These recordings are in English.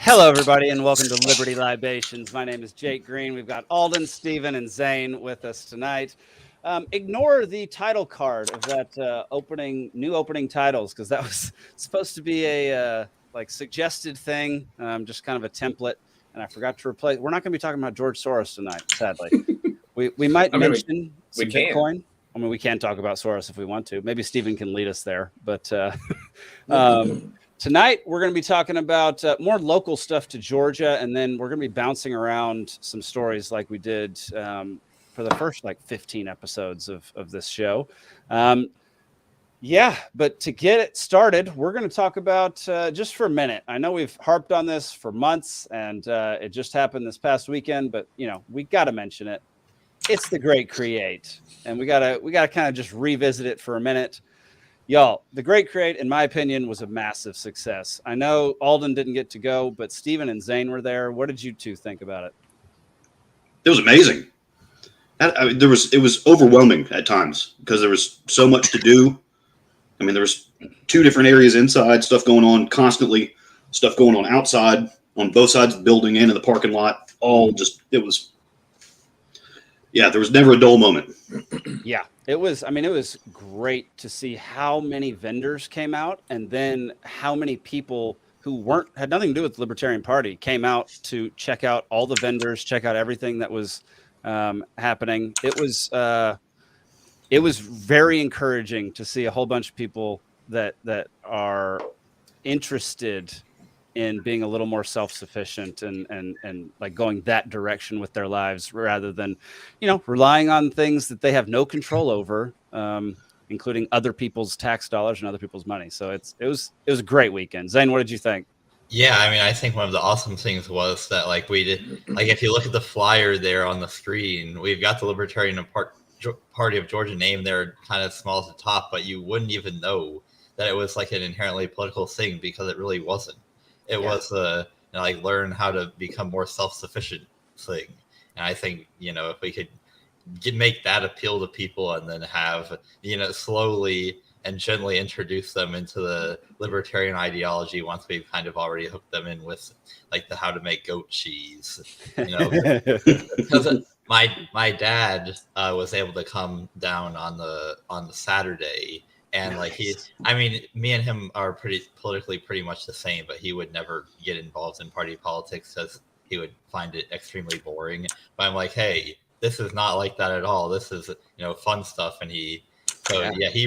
Hello, everybody, and welcome to Liberty Libations. My name is Jake Green. We've got Alden, Steven, and Zane with us tonight. Ignore the title card of that new opening titles, because that was supposed to be a suggested thing, just kind of a template, and I forgot to replace. We're not going to be talking about George Soros tonight, sadly. We might mention some Bitcoin. I mean, we can talk about Soros if we want to. Maybe Steven can lead us there, but. Tonight, we're going to be talking about more local stuff to Georgia, and then we're going to be bouncing around some stories like we did for the first 15 episodes of this show. But to get it started, we're going to talk about just for a minute. I know we've harped on this for months, and it just happened this past weekend, but we got to mention it. It's the Great Create, and we got to kind of just revisit it for a minute. Y'all, the Great Create, in my opinion, was a massive success. I know Alden didn't get to go, but Steven and Zane were there. What did you two think about it? It was amazing. It was overwhelming at times because there was so much to do. I mean, there was 2 different areas inside, stuff going on constantly, stuff going on outside, on both sides of the building and in the parking lot. There was never a dull moment. Yeah. It was great to see how many vendors came out, and then how many people who had nothing to do with the Libertarian Party came out to check out all the vendors, check out everything that was happening. It was very encouraging to see a whole bunch of people that are interested in being a little more self-sufficient and like going that direction with their lives, rather than, relying on things that they have no control over, including other people's tax dollars and other people's money. So it was a great weekend. Zane, what did you think? Yeah, I mean, I think one of the awesome things was that if you look at the flyer there on the screen, we've got the Libertarian Party of Georgia name there, kind of small at the top, but you wouldn't even know that it was like an inherently political thing, because it really wasn't. It was learn how to become more self-sufficient thing. And I think, if we could make that appeal to people, and then have, slowly and gently introduce them into the libertarian ideology once we've kind of already hooked them in with the how to make goat cheese, because my dad was able to come down on the Saturday. And me and him are politically pretty much the same, but he would never get involved in party politics because he would find it extremely boring. But I'm like, hey, this is not like that at all. This is, fun stuff. And he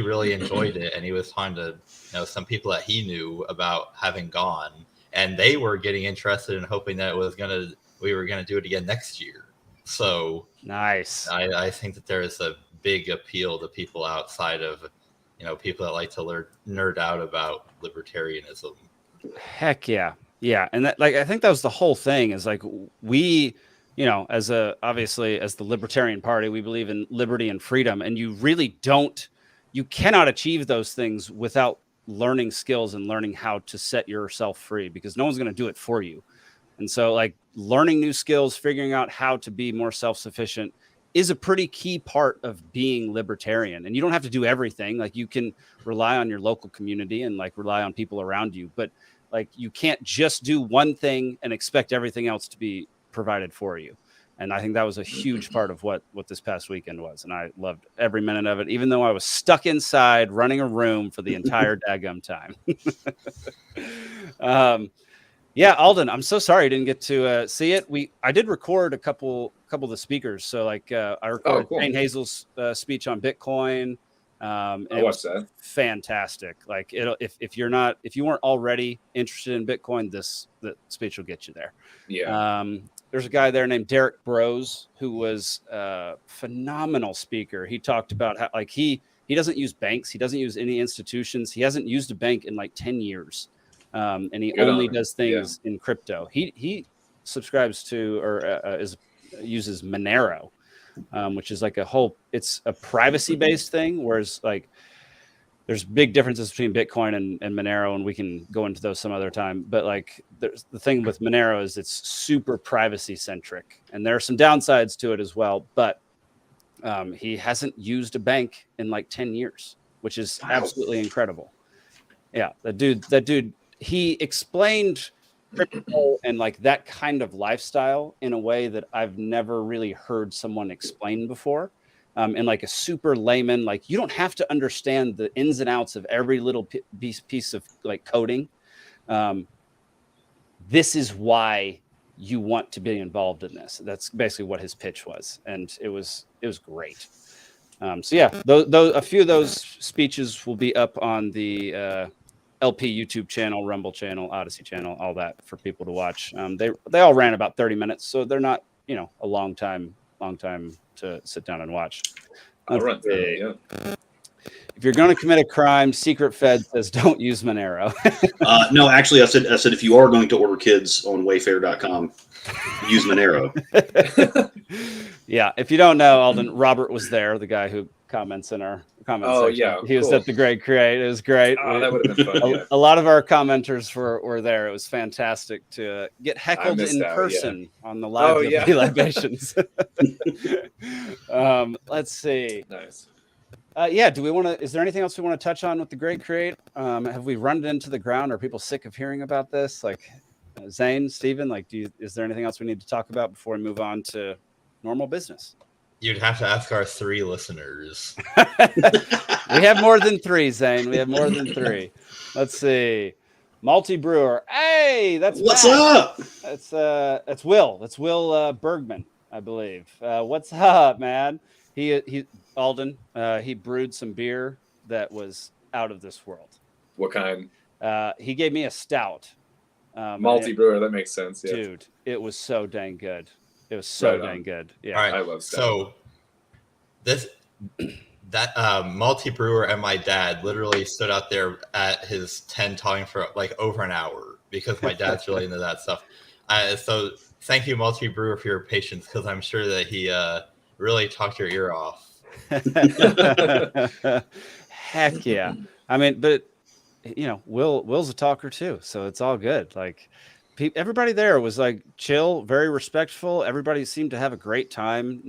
really enjoyed it. And he was talking to, some people that he knew about having gone, and they were getting interested and hoping that we were going to do it again next year. So nice. I think that there is a big appeal to people outside of, people that like to nerd out about libertarianism. Heck yeah. Yeah. And that, I think that was the whole thing, is we, as the Libertarian Party, we believe in liberty and freedom. And you cannot achieve those things without learning skills and learning how to set yourself free, because no one's going to do it for you. And so learning new skills, figuring out how to be more self-sufficient is a pretty key part of being libertarian. And you don't have to do everything. You can rely on your local community and rely on people around you, but you can't just do one thing and expect everything else to be provided for you. And I think that was a huge part of what this past weekend was. And I loved every minute of it, even though I was stuck inside running a room for the entire daggum time. Yeah, Alden, I'm so sorry I didn't get to see it. I did record a couple of the speakers. So I recorded Jane Hazel's speech on Bitcoin. I watched that. Fantastic. If you weren't already interested in Bitcoin, the speech will get you there. Yeah. There's a guy there named Derek Bros, who was a phenomenal speaker. He talked about how he doesn't use banks. He doesn't use any institutions. He hasn't used a bank in 10 years. And he only does things in crypto. He subscribes to or uses Monero, which is it's a privacy based thing. Whereas there's big differences between Bitcoin and Monero, and we can go into those some other time. But the thing with Monero is it's super privacy centric, and there are some downsides to it as well. But he hasn't used a bank in 10 years, which is absolutely incredible. Yeah, that dude. He explained crypto and like that kind of lifestyle in a way that I've never really heard someone explain before. And like a super layman, like you don't have to understand the ins and outs of every little piece of like coding. This is why you want to be involved in this. That's basically what his pitch was, and it was great. So yeah, a few of those speeches will be up on the LP YouTube channel, Rumble channel, Odyssey channel, all that for people to watch. They all ran about 30 minutes, so they're not a long time to sit down and watch. I'll run through it, yeah. If you're going to commit a crime, Secret Fed says don't use Monero. No, actually, I said if you are going to order kids on Wayfair.com, use Monero. Yeah, if you don't know, Alden, Robert was there, the guy who comments in our comments section. Yeah, he was at the Great Create. It was great. Oh, that would have been fun. Yeah. A lot of our commenters were there. It was fantastic to get heckled in person on the live Libations. Let's see. Nice. Do we want to? Is there anything else we want to touch on with the Great Create? Have we run it into the ground? Are people sick of hearing about this? Like Zane, Steven, like, is there anything else we need to talk about before we move on to normal business? You'd have to ask our 3 listeners. We have more than 3, Zane. We have more than 3. Let's see. Multi Brewer. Hey, that's what's Matt. up? That's Will. That's Will Bergman, I believe. What's up, man? He Alden. He brewed some beer that was out of this world. What kind? He gave me a stout. Multi Brewer. That makes sense. Yeah. Dude, it was so dang good. It was so dang good. Yeah. All right. I love stout. So that multi brewer and my dad literally stood out there at his tent talking for like over an hour because my dad's really into that stuff. So thank you, multi brewer, for your patience, because I'm sure that he really talked your ear off. Heck yeah. I mean, but Will's a talker too, so it's all good. Like everybody there was like chill, very respectful. Everybody seemed to have a great time.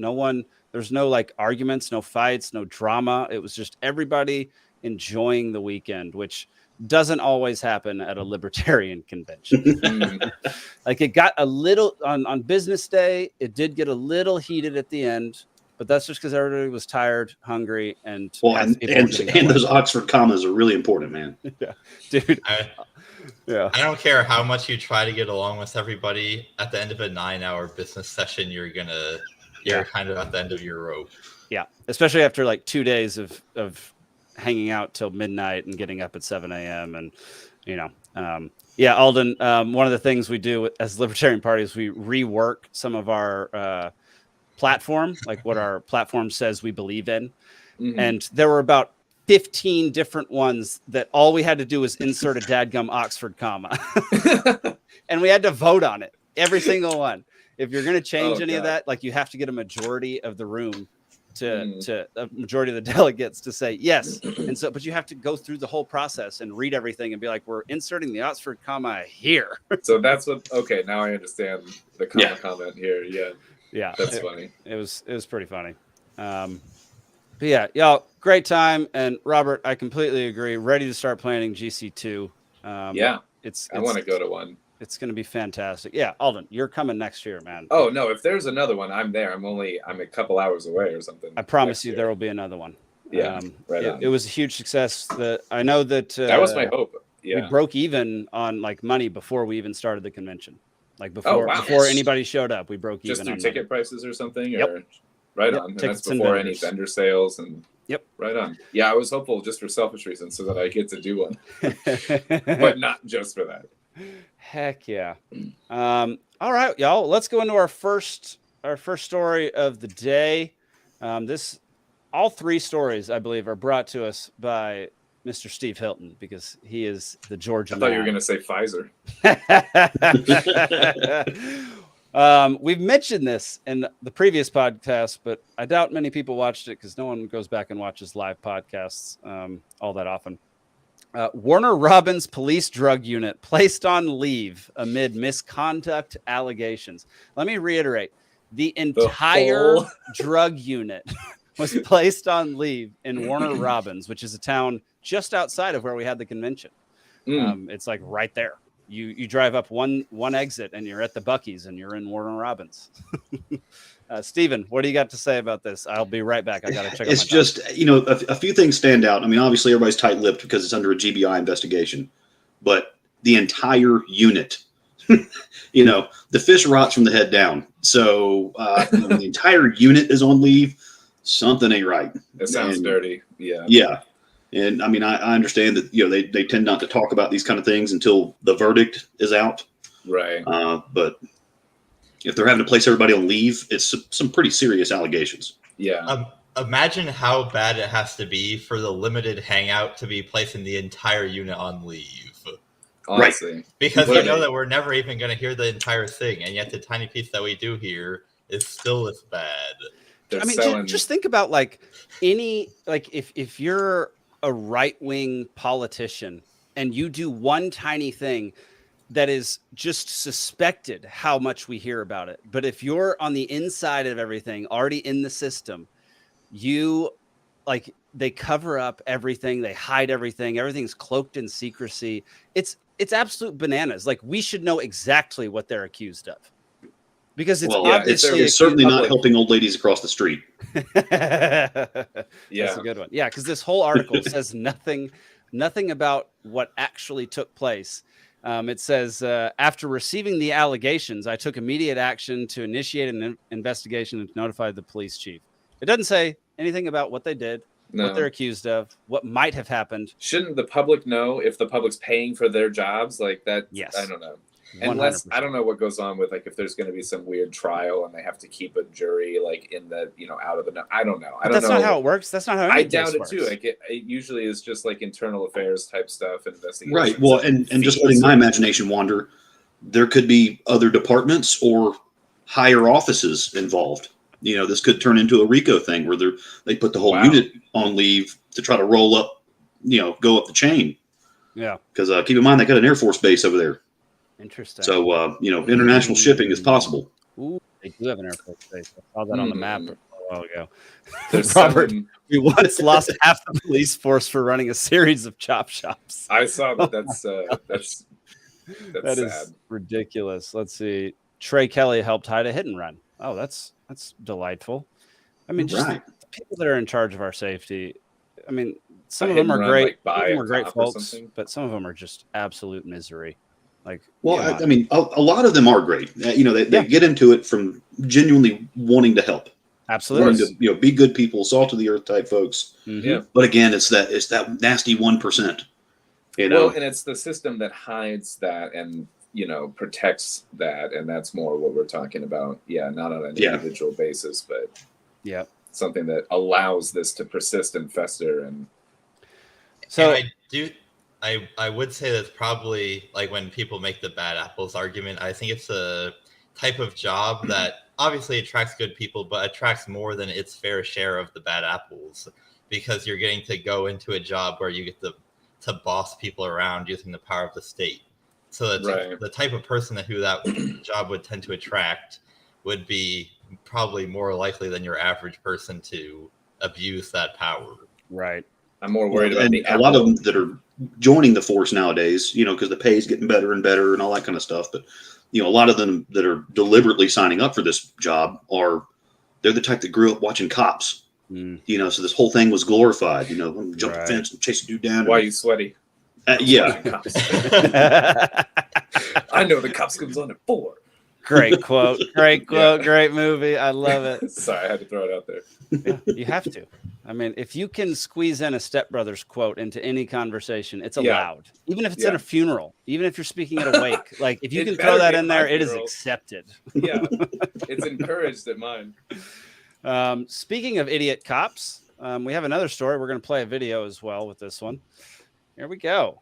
There's no like arguments, no fights, no drama. It was just everybody enjoying the weekend, which doesn't always happen at a libertarian convention. Like it got a little on business day. It did get a little heated at the end, but that's just because everybody was tired, hungry, and those Oxford commas are really important, man. Yeah, dude. I don't care how much you try to get along with everybody. At the end of a 9-hour business session, you're kind of at the end of your rope. Yeah, especially after like 2 days of hanging out till midnight and getting up at 7 a.m. and Alden. One of the things we do as Libertarian Party is we rework some of our platform, like what our platform says we believe in, and there were about 15 different ones that all we had to do was insert a dadgum Oxford comma, and we had to vote on it, every single one. If you're going to change any of that, like you have to get a majority of the room to a majority of the delegates to say yes. And so, but you have to go through the whole process and read everything and be like, we're inserting the Oxford comma here. So that's okay. Now I understand the comment here. Yeah. That's funny. It was pretty funny. But yeah, y'all, great time. And Robert, I completely agree. Ready to start planning GC2. I want to go to one. It's going to be fantastic. Yeah, Alden, you're coming next year, man. Oh no, if there's another one, I'm there. I'm a couple hours away or something. I promise you, there will be another one. Yeah, it was a huge success. I know that was my hope. Yeah, we broke even on like money before we even started the convention. Like before anybody showed up, we broke even. Just through on ticket money. Prices or something. Yep. Or right on. And that's before any vendor sales and. Yep. Right on. Yeah, I was hopeful just for selfish reasons so that I get to do one, but not just for that. Heck yeah. All right, y'all. Let's go into our first story of the day. All 3 stories, I believe, are brought to us by Mr. Steve Hilton because he is the Georgia man. I thought you were going to say Pfizer. We've mentioned this in the previous podcast, but I doubt many people watched it because no one goes back and watches live podcasts all that often. Warner Robins Police Drug Unit placed on leave amid misconduct allegations. Let me reiterate. The entire drug unit was placed on leave in Warner Robins, which is a town just outside of where we had the convention. It's like right there. you drive up one exit and you're at the Buc-ee's and you're in Warner Robins. Steven, what do you got to say about this? I'll be right back. I got to check. It's just, a few things stand out. I mean, obviously everybody's tight-lipped because it's under a GBI investigation, but the entire unit, the fish rots from the head down. So the entire unit is on leave. Something ain't right. It sounds dirty. Yeah. Yeah. And I mean, I understand that, they tend not to talk about these kind of things until the verdict is out. Right. But if they're having to place everybody on leave, it's some pretty serious allegations. Yeah. Imagine how bad it has to be for the limited hangout to be placing the entire unit on leave. Honestly. Right. Because you know that we're never even going to hear the entire thing, and yet the tiny piece that we do hear is still as bad. They're I mean, selling... just think about if you're a right-wing politician and you do one tiny thing that is just suspected how much we hear about it. But if you're on the inside of everything, already in the system, they cover up everything. They hide everything. Everything's cloaked in secrecy. It's absolute bananas. Like, we should know exactly what they're accused of. Because it's obviously it's certainly not helping old ladies across the street. That's a good one. Yeah, because this whole article says nothing about what actually took place. It says, after receiving the allegations, I took immediate action to initiate an investigation and notified the police chief. It doesn't say anything about what they did, what they're accused of, what might have happened. Shouldn't the public know if the public's paying for their jobs like that? Yes. I don't know. 100%. Unless I don't know what goes on with if there's going to be some weird trial and they have to keep a jury in the out of the. I don't know. That's not how it works. That's not how I doubt it works. too. It usually is just internal affairs type stuff, investigation. Right. Well, and just letting my imagination wander, there could be other departments or higher offices involved. This could turn into a RICO thing where they put the whole unit on leave to try to roll up, go up the chain. Yeah. Because keep in mind, they got an Air Force base over there. Interesting. So, international shipping is possible. Ooh, they do have an Air Force base. I saw that on the map a while ago. Robert, we once lost half the police force for running a series of chop shops. I saw that. That's that sad. Is ridiculous. Let's see. Trey Kelly helped hide a hit and run. Oh, that's delightful. I mean, just the people that are in charge of our safety. I mean, some of them are great. Some of them are great folks, but some of them are just absolute misery. I mean, a lot of them are great. They get into it from genuinely wanting to help. Absolutely. Wanting to, be good people, salt of the earth type folks. Mm-hmm. Yeah. But again, it's that nasty 1%. Well, and it's the system that hides that and protects that, and that's more what we're talking about. Yeah, not on an individual basis, but something that allows this to persist and fester. And so I would say that's probably when people make the bad apples argument. I think it's a type of job that obviously attracts good people, but attracts more than its fair share of the bad apples, because you're getting to go into a job where you get to boss people around using the power of the state. So the type of person who that job would tend to attract would be probably more likely than your average person to abuse that power. Right. I'm more worried about a lot of them that are joining the force nowadays, because the pay is getting better and better and all that kind of stuff. But, a lot of them that are deliberately signing up for this job they're the type that grew up watching Cops. So this whole thing was glorified. I'm jumping the fence and chasing dude down. Why are you sweaty? Yeah. I know the Cops comes on at 4. Great quote. Great quote. Great movie. I love it. Sorry, I had to throw it out there. Yeah, you have to. I mean, if you can squeeze in a Step Brothers quote into any conversation, it's allowed. Even if it's at a funeral, even if you're speaking at a wake, if you can throw that in there, it is accepted. Yeah, it's encouraged at mine. Speaking of idiot cops, we have another story. We're going to play a video as well with this one. Here we go.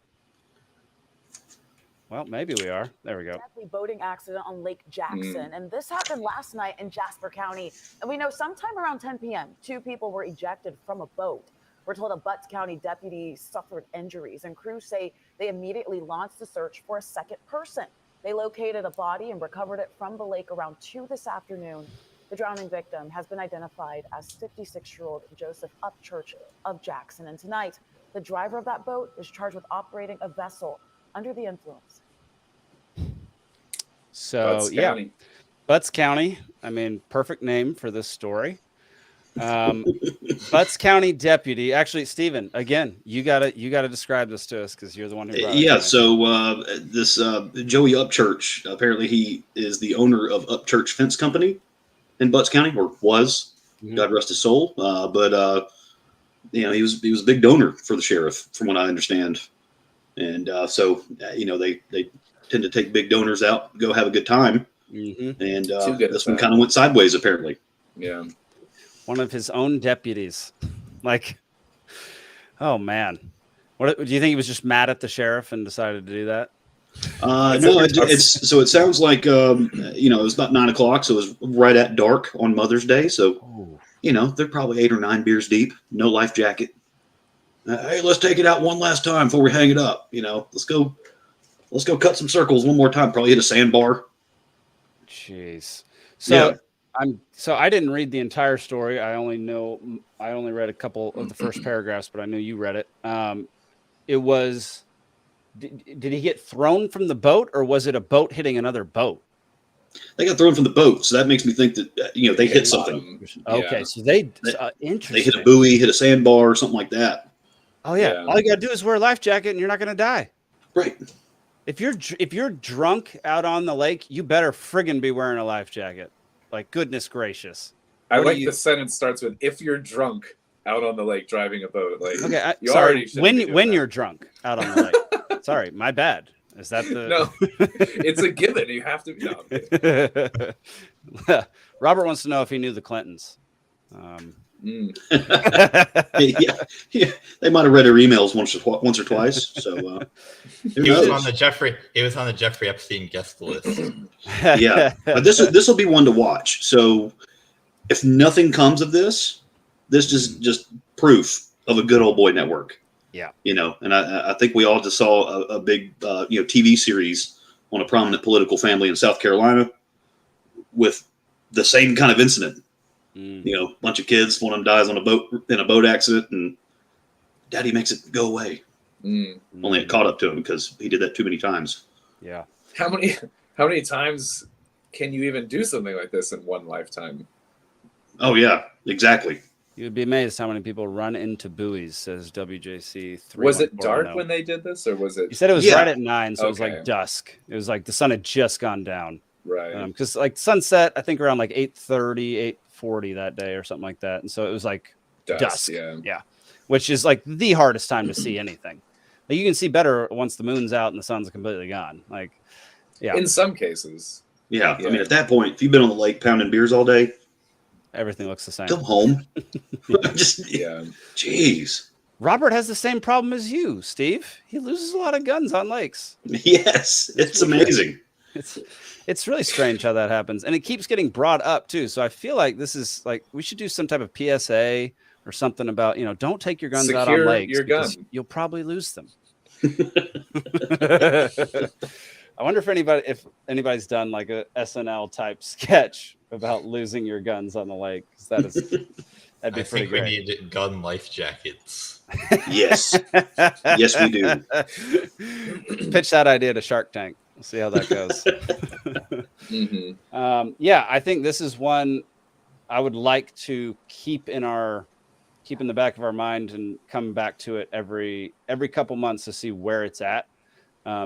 Well, maybe we are. There we go. Boating accident on Lake Jackson. And this happened last night in Jasper County. And we know sometime around 10 p.m., 2 people were ejected from a boat. We're told a Butts County deputy suffered injuries, and crews say they immediately launched the search for a second person. They located a body and recovered it from the lake around 2 this afternoon. The drowning victim has been identified as 56-year-old Joseph Upchurch of Jackson. And tonight, the driver of that boat is charged with operating a vessel under the influence. So Butts County. Butts County. I mean, perfect name for this story. Butts County deputy. Actually, Stephen, again, you gotta describe this to us because you're the one who brought it. Yeah. So this Joey Upchurch, apparently he is the owner of Upchurch Fence Company in Butts County, or was. God rest his soul. But he was a big donor for the sheriff, from what I understand. And so they tend to take big donors out, go have a good time. And this one kind of went sideways, apparently. Yeah. One of his own deputies. Like, oh man. What do you think he was just mad at the sheriff and decided to do that? No, so it sounds like it was about 9 o'clock, so it was right at dark on Mother's Day. So they're probably 8 or 9 beers deep, no life jacket. Hey, let's take it out one last time before we hang it up. Let's go cut some circles one more time. Probably hit a sandbar. Jeez. So I didn't read the entire story. I only read a couple of the first paragraphs, but I knew you read it. It was. Did he get thrown from the boat, or was it a boat hitting another boat? They got thrown from the boat, so that makes me think that they hit something. Okay, so they interesting. They hit a buoy, hit a sandbar, or something like that. Oh yeah. All you gotta do is wear a life jacket, and you're not gonna die. Right. If you're drunk out on the lake, you better friggin' be wearing a life jacket. Like, goodness gracious. I like the sentence starts with, if you're drunk out on the lake driving a boat. Like, okay, sorry. When you're drunk out on the lake. Sorry, my bad. Is that the No, it's a given. You have to Robert wants to know if he knew the Clintons. Yeah, they might have read her emails once or twice. So he was on the Jeffrey Epstein guest list. Yeah, but this will be one to watch. So if nothing comes of this is just proof of a good old boy network. Yeah, and I think we all just saw a big TV series on a prominent political family in South Carolina with the same kind of incident. A bunch of kids, one of them dies on in a boat accident, and daddy makes it go away. Only it caught up to him because he did that too many times. Yeah. How many times can you even do something like this in one lifetime? Oh yeah, exactly. You would be amazed how many people run into buoys, says WJC 3. Was it dark when they did this, or was it? He said it was right at 9, so it was like dusk. It was like the sun had just gone down. Right. Because like sunset, I think around like 8:30, 8:40 that day or something like that. And so it was like dusk. Yeah. Which is like the hardest time to see anything. Like, you can see better once the moon's out and the sun's completely gone. Like, yeah. In some cases. Yeah. I mean, at that point, if you've been on the lake pounding beers all day, everything looks the same. Come home. Jeez. Robert has the same problem as you, Steve. He loses a lot of guns on lakes. Yes, it's amazing. It's really strange how that happens, and it keeps getting brought up too. So I feel like this is like we should do some type of PSA or something about don't take your guns out on lakes because you'll probably lose them. I wonder if anybody's done like a SNL type sketch about losing your guns on the lake. That'd be pretty great. We need gun life jackets. Yes. Yes, we do. Pitch that idea to Shark Tank. We'll see how that goes. I think this is one I would like to keep in the back of our mind and come back to it every couple months to see where it's at.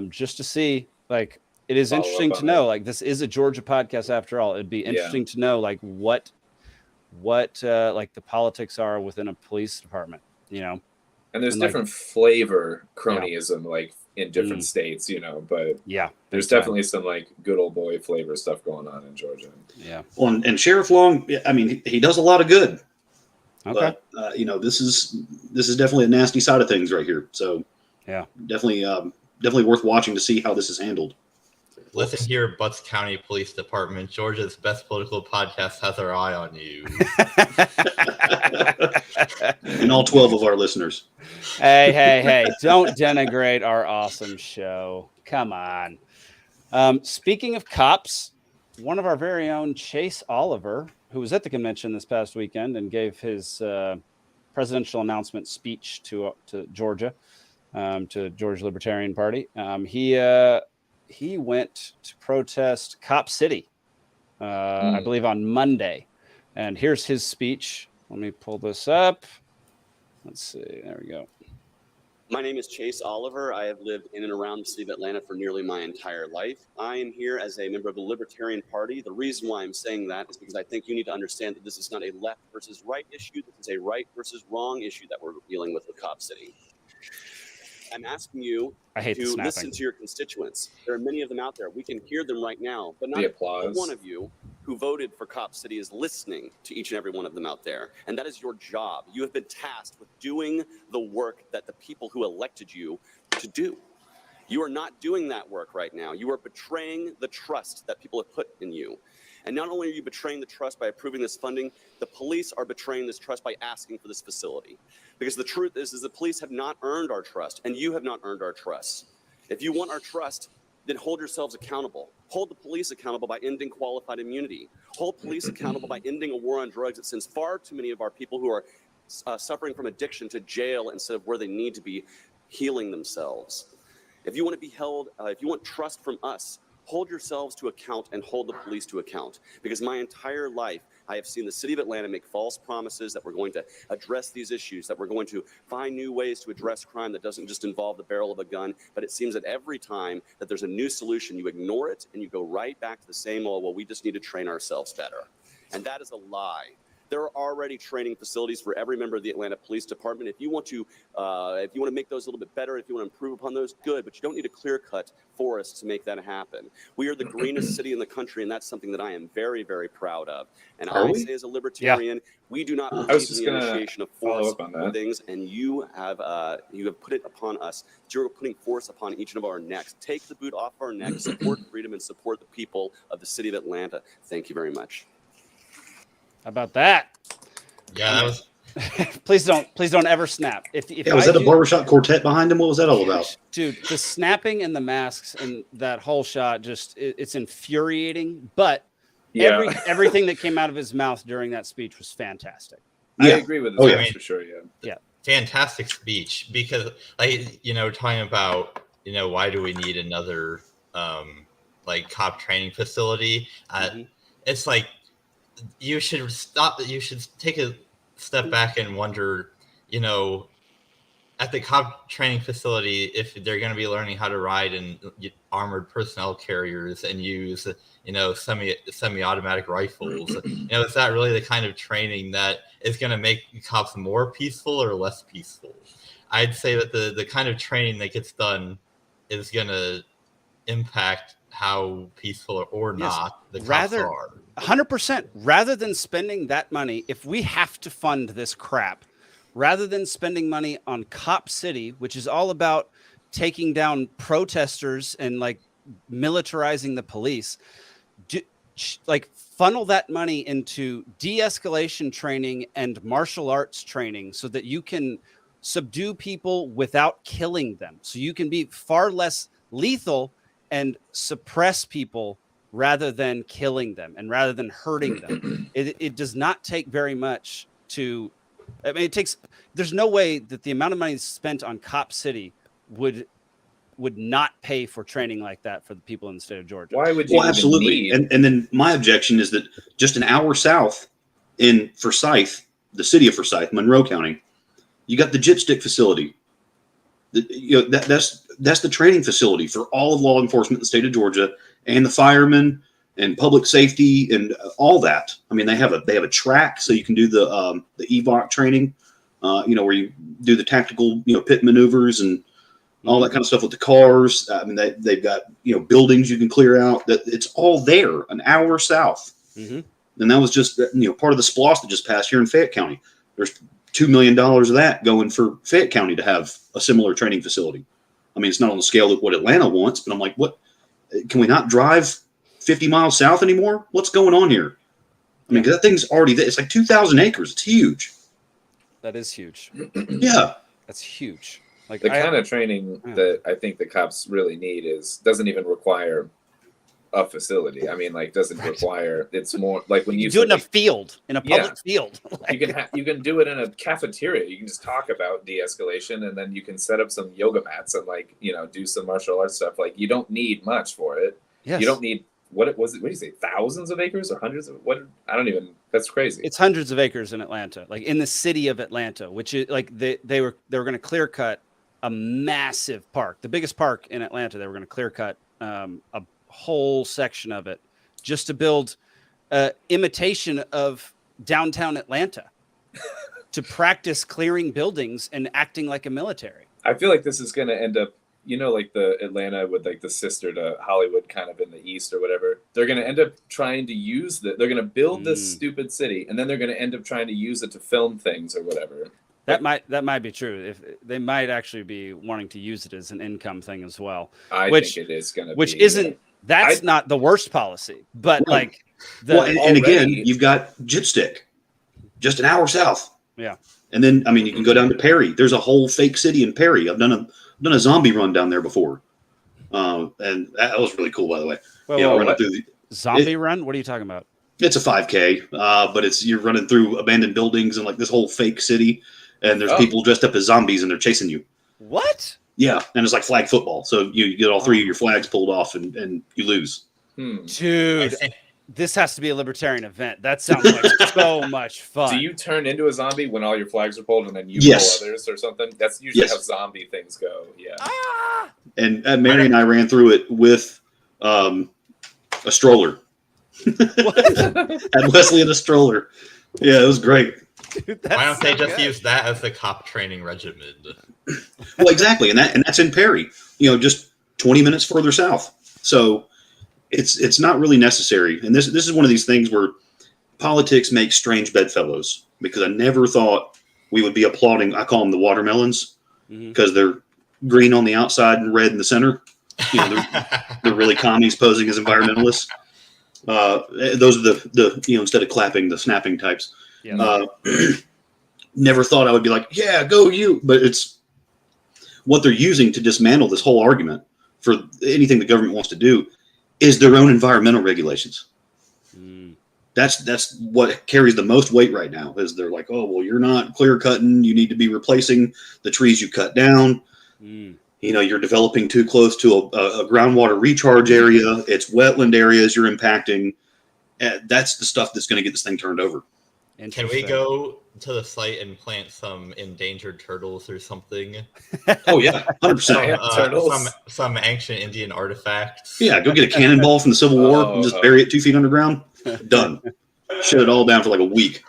Just to see, like, it is interesting to know, like, this is a Georgia podcast after all. It'd be interesting to know, like, what like the politics are within a police department, And there's different flavor cronyism, like in different states, but there's definitely some like good old boy flavor stuff going on in Georgia. Yeah. Well, and Sheriff Long, I mean, he does a lot of good. Okay. But, this is definitely a nasty side of things right here. So definitely worth watching to see how this is handled. Listen here, Butts County Police Department. Georgia's best political podcast has their eye on you. And all 12 of our listeners. Hey. Don't denigrate our awesome show. Come on. Speaking of cops, one of our very own Chase Oliver, who was at the convention this past weekend and gave his presidential announcement speech to Georgia, to Georgia Libertarian Party. he went to protest Cop City, I believe on Monday. And here's his speech. Let me pull this up. Let's see. There we go. My name is Chase Oliver. I have lived in and around the city of Atlanta for nearly my entire life. I am here as a member of the Libertarian Party. The reason why I'm saying that is because I think you need to understand that this is not a left versus right issue. This is a right versus wrong issue that we're dealing with Cop City. I'm asking you to listen to your constituents. There are many of them out there. We can hear them right now, but not one of you who voted for Cop City is listening to each and every one of them out there. And that is your job. You have been tasked with doing the work that the people who elected you to do. You are not doing that work right now. You are betraying the trust that people have put in you. And not only are you betraying the trust by approving this funding, the police are betraying this trust by asking for this facility. Because the truth is the police have not earned our trust, and you have not earned our trust. If you want our trust, then hold yourselves accountable. Hold the police accountable by ending qualified immunity. Hold police accountable by ending a war on drugs that sends far too many of our people who are suffering from addiction to jail instead of where they need to be healing themselves. If you want to be held, if you want trust from us, hold yourselves to account and hold the police to account. Because my entire life, I have seen the city of Atlanta make false promises that we're going to address these issues, that we're going to find new ways to address crime that doesn't just involve the barrel of a gun. But it seems that every time that there's a new solution, you ignore it and you go right back to the same old, well, we just need to train ourselves better. And that is a lie. There are already training facilities for every member of the Atlanta Police Department. If you want to make those a little bit better, if you want to improve upon those, good. But you don't need a clear-cut forest to make that happen. We are the greenest city in the country, and that's something that I am very, very proud of. And I say, as a libertarian, we do not believe in the initiation of force things, and you have put it upon us. You're putting force upon each of our necks. Take the boot off our necks. Support freedom and support the people of the city of Atlanta. Thank you very much. How about that? Yeah, that was. please don't ever snap. If was that a barbershop quartet behind him? What was that all about? Dude, the snapping and the masks and that whole shot, it's infuriating. But everything that came out of his mouth during that speech was fantastic. I agree with this for sure. Yeah. Fantastic speech, because talking about, why do we need another cop training facility? It's like, you should take a step back and wonder, at the cop training facility, if they're going to be learning how to ride in armored personnel carriers and use, semi-automatic rifles, is that really the kind of training that is going to make cops more peaceful or less peaceful? I'd say that the kind of training that gets done is going to impact how peaceful or not the cops are. 100%. Rather than spending that money, if we have to fund this crap, rather than spending money on Cop City, which is all about taking down protesters and militarizing the police, funnel that money into de-escalation training and martial arts training so that you can subdue people without killing them. So you can be far less lethal and suppress people rather than killing them and rather than hurting them. It does not take very much to, there's no way that the amount of money spent on Cop City would not pay for training like that for the people in the state of Georgia. Why would you? Well, absolutely. And then my objection is that just an hour south in Forsyth, the city of Forsyth, Monroe County, you got the Gypstick facility. That's the training facility for all of law enforcement in the state of Georgia, and the firemen and public safety and all that. I mean, they have a track so you can do the EVOC training, where you do the tactical, pit maneuvers and all that kind of stuff with the cars. I mean, they've got, buildings you can clear out. That it's all there, an hour south. Mm-hmm. And that was just, part of the SPLOST that just passed here in Fayette County. There's $2 million of that going for Fayette County to have a similar training facility. I mean, it's not on the scale of what Atlanta wants, but I'm like, what? Can we not drive 50 miles south anymore? What's going on here? I mean, 'cause that thing's already there. It's like 2,000 acres. It's huge. That is huge. Yeah. That's huge. The kind of training that I think the cops really need doesn't even require a facility. I mean, like, doesn't require. It's more like when you do it in a field, in a public field. You can do it in a cafeteria. You can just talk about de-escalation, and then you can set up some yoga mats and like do some martial arts stuff. Like you don't need much for it. Yes. You don't need what do you say? Thousands of acres or hundreds of what? I don't even. That's crazy. It's hundreds of acres in Atlanta, like in the city of Atlanta, which is like they were going to clear cut a massive park, the biggest park in Atlanta. They were going to clear cut a whole section of it just to build imitation of downtown Atlanta to practice clearing buildings and acting like a military. I feel like this is going to end up, like the Atlanta with like the sister to Hollywood kind of in the East or whatever. They're going to end up trying to use they're going to build this stupid city, and then they're going to end up trying to use it to film things or whatever. That might be true. If they might actually be wanting to use it as an income thing as well. I think it is going to be. Which isn't, that's not the worst policy, but like. And again, you've got Gypstick, just an hour south. Yeah. And then, I mean, you can go down to Perry. There's a whole fake city in Perry. I've done a zombie run down there before. And that was really cool, by the way. Zombie run? What are you talking about? It's a 5K, but you're running through abandoned buildings and like this whole fake city. And there's people dressed up as zombies and they're chasing you. What? Yeah. And it's like flag football. So you get all three of your flags pulled off and you lose. Dude, this has to be a libertarian event. That sounds like so much fun. Do you turn into a zombie when all your flags are pulled and then you pull others or something? That's usually how zombie things go. Yeah. And Mary and I ran through it with a stroller. Had Wesley in a stroller. Yeah, it was great. Dude, why don't they just use that as the cop training regimen? Well, exactly, and that's in Perry. Just 20 minutes further south. So it's not really necessary. And this is one of these things where politics makes strange bedfellows, because I never thought we would be applauding. I call them the watermelons because they're green on the outside and red in the center. They're really commies posing as environmentalists. Those are the instead of clapping, the snapping types. Yeah. Never thought I would be like, yeah, go you. But it's what they're using to dismantle this whole argument for anything the government wants to do is their own environmental regulations. That's what carries the most weight right now, is they're like, oh, well, you're not clear cutting. You need to be replacing the trees you cut down. You're developing too close to a groundwater recharge area. It's wetland areas you're impacting. That's the stuff that's going to get this thing turned over. Can we go to the site and plant some endangered turtles or something? Oh yeah, 100%. Some ancient Indian artifacts. Yeah, go get a cannonball from the Civil War and just bury it 2 feet underground. Done. Shut it all down for like a week.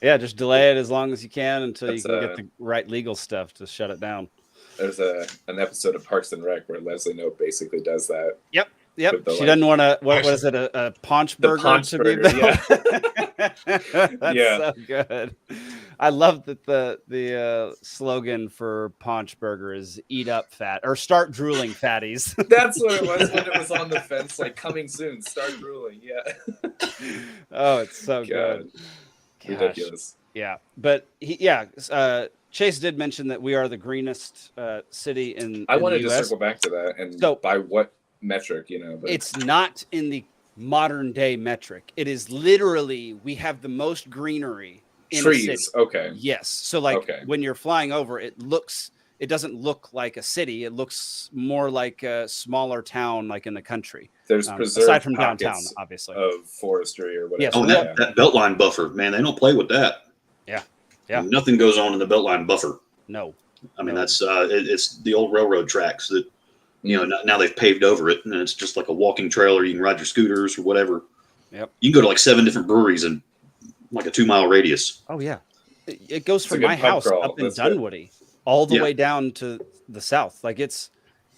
Yeah, just delay it as long as you can until you can get the right legal stuff to shut it down. There's an episode of Parks and Rec where Leslie Knope basically does that. Yep. She doesn't want to. What is it? A paunch burger? Paunch burger. Yeah. That's so good. I love that the slogan for Paunch Burger is "Eat up, fat," or "Start drooling, fatties." That's what it was when it was on the fence, like coming soon. Start drooling. Yeah. Oh, it's so good. Ridiculous. Yeah, but Chase did mention that we are the greenest city in. I wanted the to US. circle back to that, and so, by what metric, but it's not in the modern day metric. It is literally we have the most greenery in trees. A city. Okay. Yes. So when you're flying over, it doesn't look like a city. It looks more like a smaller town, like in the country. There's preserved aside from downtown, obviously, of forestry or whatever. Yes. Oh, that Beltline buffer, man, they don't play with that. Yeah. Nothing goes on in the Beltline buffer. No. I mean, that's it's the old railroad tracks that now they've paved over it, and it's just like a walking trail, or you can ride your scooters or whatever. Yep. You can go to like 7 different breweries in like a 2-mile radius. Oh yeah, it goes from my house up in Dunwoody all the way down to the south. Like it's.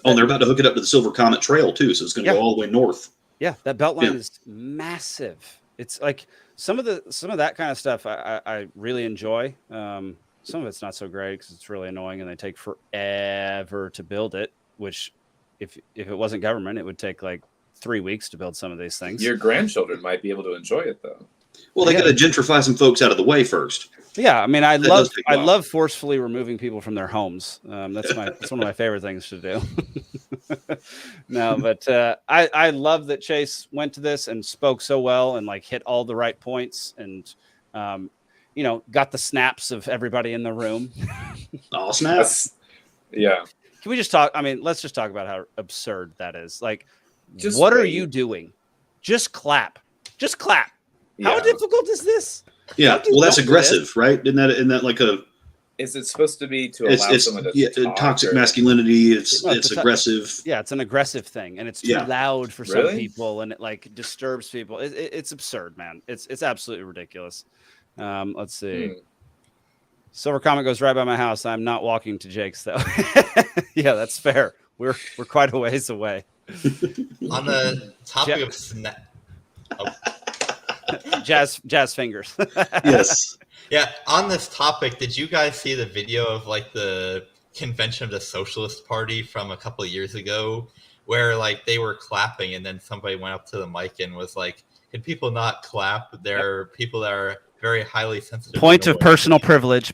Oh, and they're about to hook it up to the Silver Comet Trail too, so it's going to go all the way north. Yeah, that Beltline is massive. It's like some of that kind of stuff I really enjoy. Some of it's not so great because it's really annoying and they take forever to build it. Which, if it wasn't government, it would take like 3 weeks to build some of these things. Your grandchildren might be able to enjoy it though. Well, they got to gentrify some folks out of the way first. Yeah, I mean, I love forcefully removing people from their homes. That's one of my favorite things to do. No, but I love that Chase went to this and spoke so well and like hit all the right points and got the snaps of everybody in the room. All snaps. Yeah. Can we just talk? I mean, let's just talk about how absurd that is. Like, Just what are wait. you doing? Just clap. Just clap. Yeah. How difficult is this? Yeah. Well, that's aggressive, right? Isn't that like a? Is it supposed to be to allow someone to talk toxic or... masculinity? It's aggressive. Yeah, it's an aggressive thing, and it's too loud for some people, and it like disturbs people. It's absurd, man. It's absolutely ridiculous. Let's see. Silver Comet goes right by my house. I'm not walking to Jake's though. Yeah, that's fair. We're quite a ways away. On the topic of jazz fingers. Yes. Yeah, on this topic, did you guys see the video of like the convention of the Socialist Party from a couple of years ago where like they were clapping and then somebody went up to the mic and was like, can people not clap? There are people that are very highly sensitive. Point of personal privilege.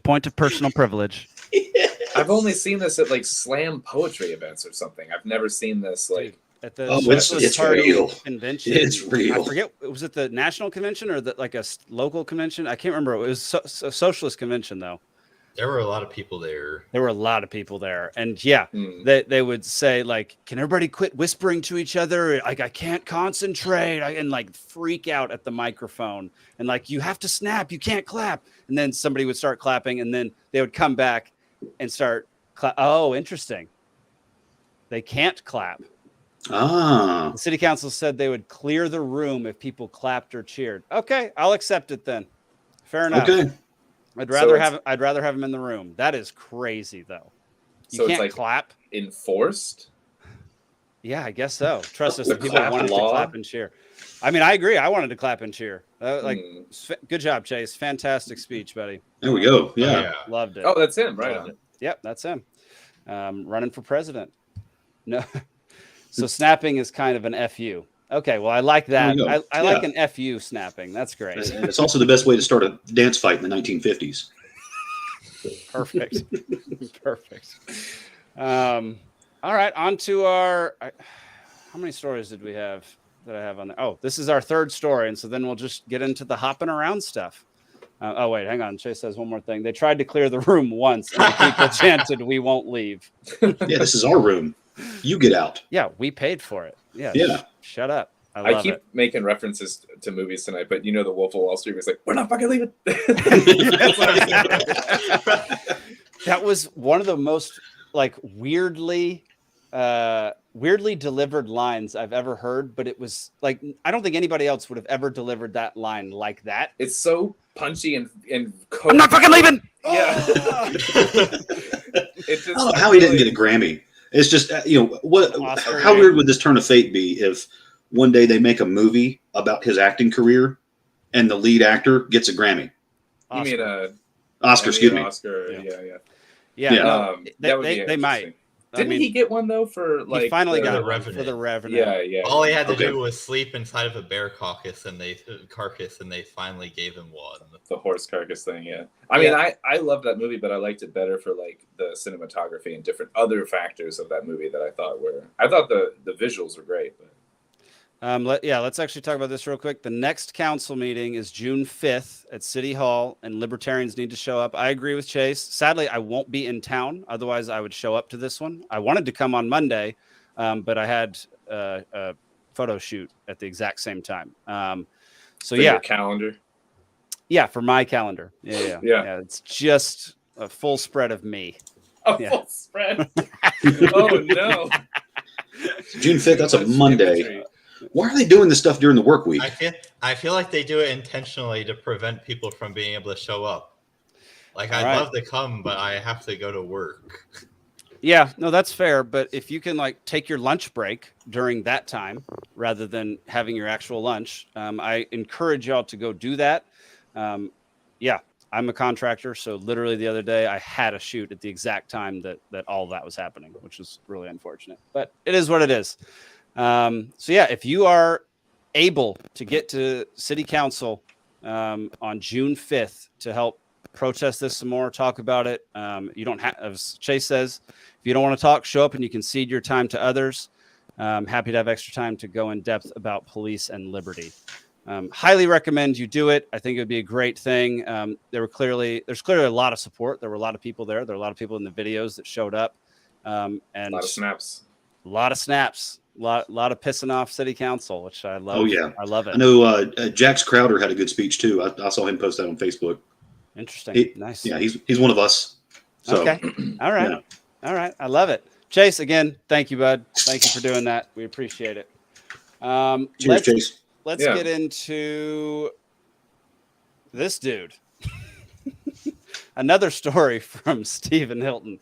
I've only seen this at like slam poetry events or something. I've never seen this like at the it's real convention. It's real. I forget, was it the national convention or like a local convention? I can't remember. It was a socialist convention though. There were a lot of people there. And they would say like, can everybody quit whispering to each other? Like, I can't concentrate. And like freak out at the microphone and like, you have to snap, you can't clap. And then somebody would start clapping and then they would come back and start oh, interesting. They can't clap. The city council said they would clear the room if people clapped or cheered. Okay, I'll accept it then. Fair enough. Okay. I'd rather have him in the room. That is crazy though. You can't clap. Enforced? Yeah, I guess so. Trust us, the people wanted to clap and cheer. I mean, I agree. I wanted to clap and cheer. Good job, Chase. Fantastic speech, buddy. There we go. Yeah. Loved it. Oh, that's him, right? Yep, that's him. Running for president. No. So snapping is kind of an FU. Okay, well, I like that. I like an FU snapping. That's great. It's also the best way to start a dance fight in the 1950s. Perfect. Perfect. All right, on to our... how many stories did we have that I have on there? Oh, this is our third story, and so then we'll just get into the hopping around stuff. Oh, wait, hang on. Chase says one more thing. They tried to clear the room once, and the people chanted, "We won't leave." Yeah, this is our room. You get out. Yeah, we paid for it. Yeah. Shut up. I keep making references to movies tonight, but the Wolf of Wall Street was like, we're not fucking leaving. That was one of the most like weirdly delivered lines I've ever heard, but it was like, I don't think anybody else would have ever delivered that line like that. It's so punchy and I'm not fucking leaving. Yeah. I don't know how he didn't get a Grammy. It's just, how weird would this turn of fate be if one day they make a movie about his acting career and the lead actor gets a Grammy? You mean Oscar, excuse me. Oscar, yeah. They might. Didn't he get one though for like? He finally got the Revenant. For the Revenant. Yeah. All he had to do was sleep inside of a bear carcass, and they finally gave him one. The horse carcass thing, yeah. I mean, I love that movie, but I liked it better for like the cinematography and different other factors of that movie that I thought the visuals were great. But let's actually talk about this real quick. The next council meeting is June 5th at City Hall, and Libertarians need to show up. I agree with Chase. Sadly, I won't be in town. Otherwise, I would show up to this one. I wanted to come on Monday, but I had a photo shoot at the exact same time. For your calendar? Yeah, for my calendar. Yeah. It's just a full spread of me. Full spread? Oh, no. June 5th, that's a Monday. Why are they doing this stuff during the work week? I feel like they do it intentionally to prevent people from being able to show up. Like, I'd love to come, but I have to go to work. Yeah, no, that's fair. But if you can like take your lunch break during that time rather than having your actual lunch, I encourage y'all to go do that. I'm a contractor, so literally the other day I had a shoot at the exact time that all that was happening, which was really unfortunate. But it is what it is. If you are able to get to City Council on June 5th to help protest this some more, talk about it. You don't have, as Chase says, if you don't want to talk, show up and you can cede your time to others. Happy to have extra time to go in depth about police and liberty. Highly recommend you do it. I think it would be a great thing. There's clearly a lot of support. There were a lot of people there. There were a lot of people in the videos that showed up. And a lot of snaps. A lot of pissing off city council, which I love. Oh yeah, I love it. I know Jax Crowder had a good speech too. I saw him post that on Facebook. Interesting. Nice. Yeah, he's one of us. So, okay. All right. Yeah. All right. I love it. Chase, again, thank you, bud. Thank you for doing that. We appreciate it. Cheers, Chase. Let's get into this dude. Another story from Stephen Hilton.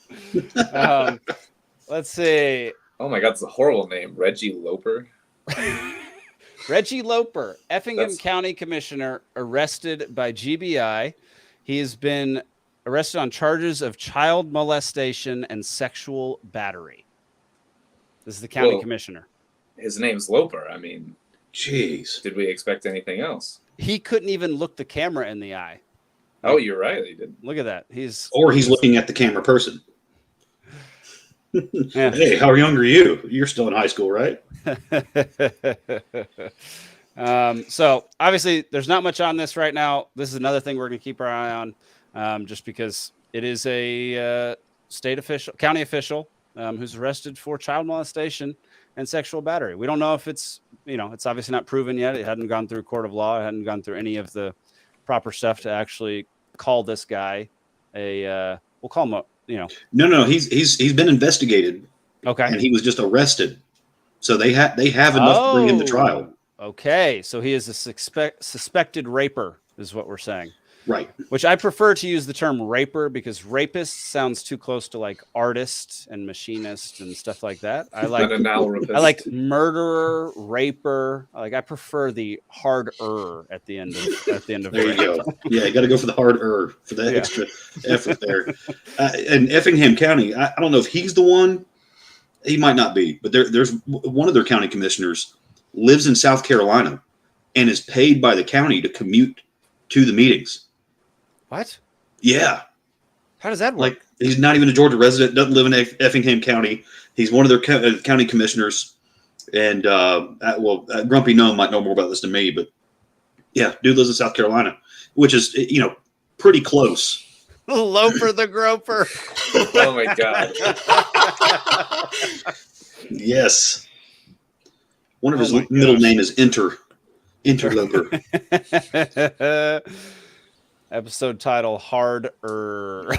Let's see. Oh my God, it's a horrible name. Reggie Loper. Reggie Loper, Effingham County Commissioner, arrested by GBI. He has been arrested on charges of child molestation and sexual battery. This is the county commissioner. His name's Loper. I mean, jeez. Did we expect anything else? He couldn't even look the camera in the eye. Oh, you're right. He didn't. Look at that. He's looking at the camera person. Yeah. Hey, how young are you? You're still in high school, right? So obviously there's not much on this right now. This is another thing we're going to keep our eye on, just because it is a county official who's arrested for child molestation and sexual battery. We don't know if it's obviously not proven yet. It hadn't gone through court of law. It hadn't gone through any of the proper stuff to actually call this guy we'll call him a, No, he's been investigated. Okay. And he was just arrested. So they have enough to bring him to trial. Okay. So he is a suspected raper is what we're saying. Right. Which I prefer to use the term raper because rapist sounds too close to like artist and machinist and stuff like that. I like murderer, raper. I prefer the hard-er at the end of There you go. Yeah, you got to go for the hard-er for that extra effort there. And Effingham County, I don't know if he's the one. He might not be, but there's one of their county commissioners lives in South Carolina and is paid by the county to commute to the meetings. What? Yeah. How does that work? Like, he's not even a Georgia resident, doesn't live in Effingham County. He's one of their county commissioners. And, Grumpy Gnome might know more about this than me, but yeah, dude lives in South Carolina, which is, pretty close. Loper the groper. Oh my God. Yes. One of his middle name is Interloper. Episode title, Hard-er.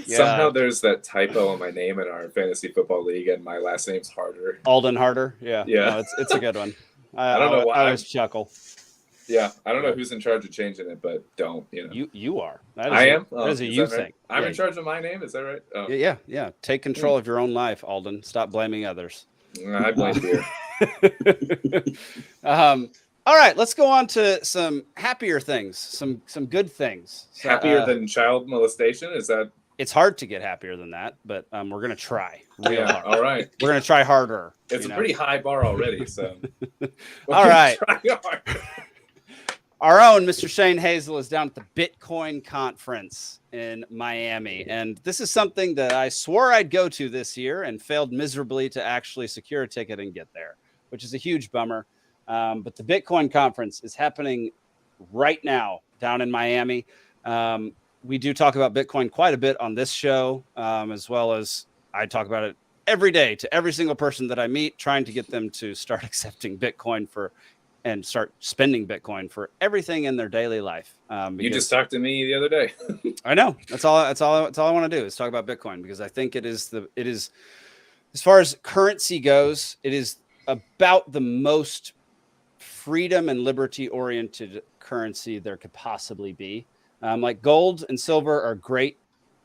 Somehow there's that typo in my name in our fantasy football league, and my last name's Harder. Alden Harder. Yeah. Yeah. No, it's a good one. I don't know why. I always chuckle. Yeah. I don't know who's in charge of changing it, but don't, You are. I am? That is a you thing. Right? I'm in charge of my name? Is that right? Oh. Yeah. Take control of your own life, Alden. Stop blaming others. I blame beer. All right, let's go on to some happier things, some good things. Happier than child molestation? Is that? It's hard to get happier than that, but we're gonna try real hard. All right, we're gonna try harder. It's a pretty high bar already, so. All right. Our own Mr. Shane Hazel is down at the Bitcoin conference in Miami, and this is something that I swore I'd go to this year and failed miserably to actually secure a ticket and get there, which is a huge bummer. But the Bitcoin conference is happening right now down in Miami. We do talk about Bitcoin quite a bit on this show, as well as I talk about it every day to every single person that I meet, trying to get them to start accepting Bitcoin and start spending Bitcoin for everything in their daily life. You just talked to me the other day. I know. That's all I want to do is talk about Bitcoin, because I think it is as far as currency goes, it is about the most freedom and liberty oriented currency there could possibly be. Like gold and silver are great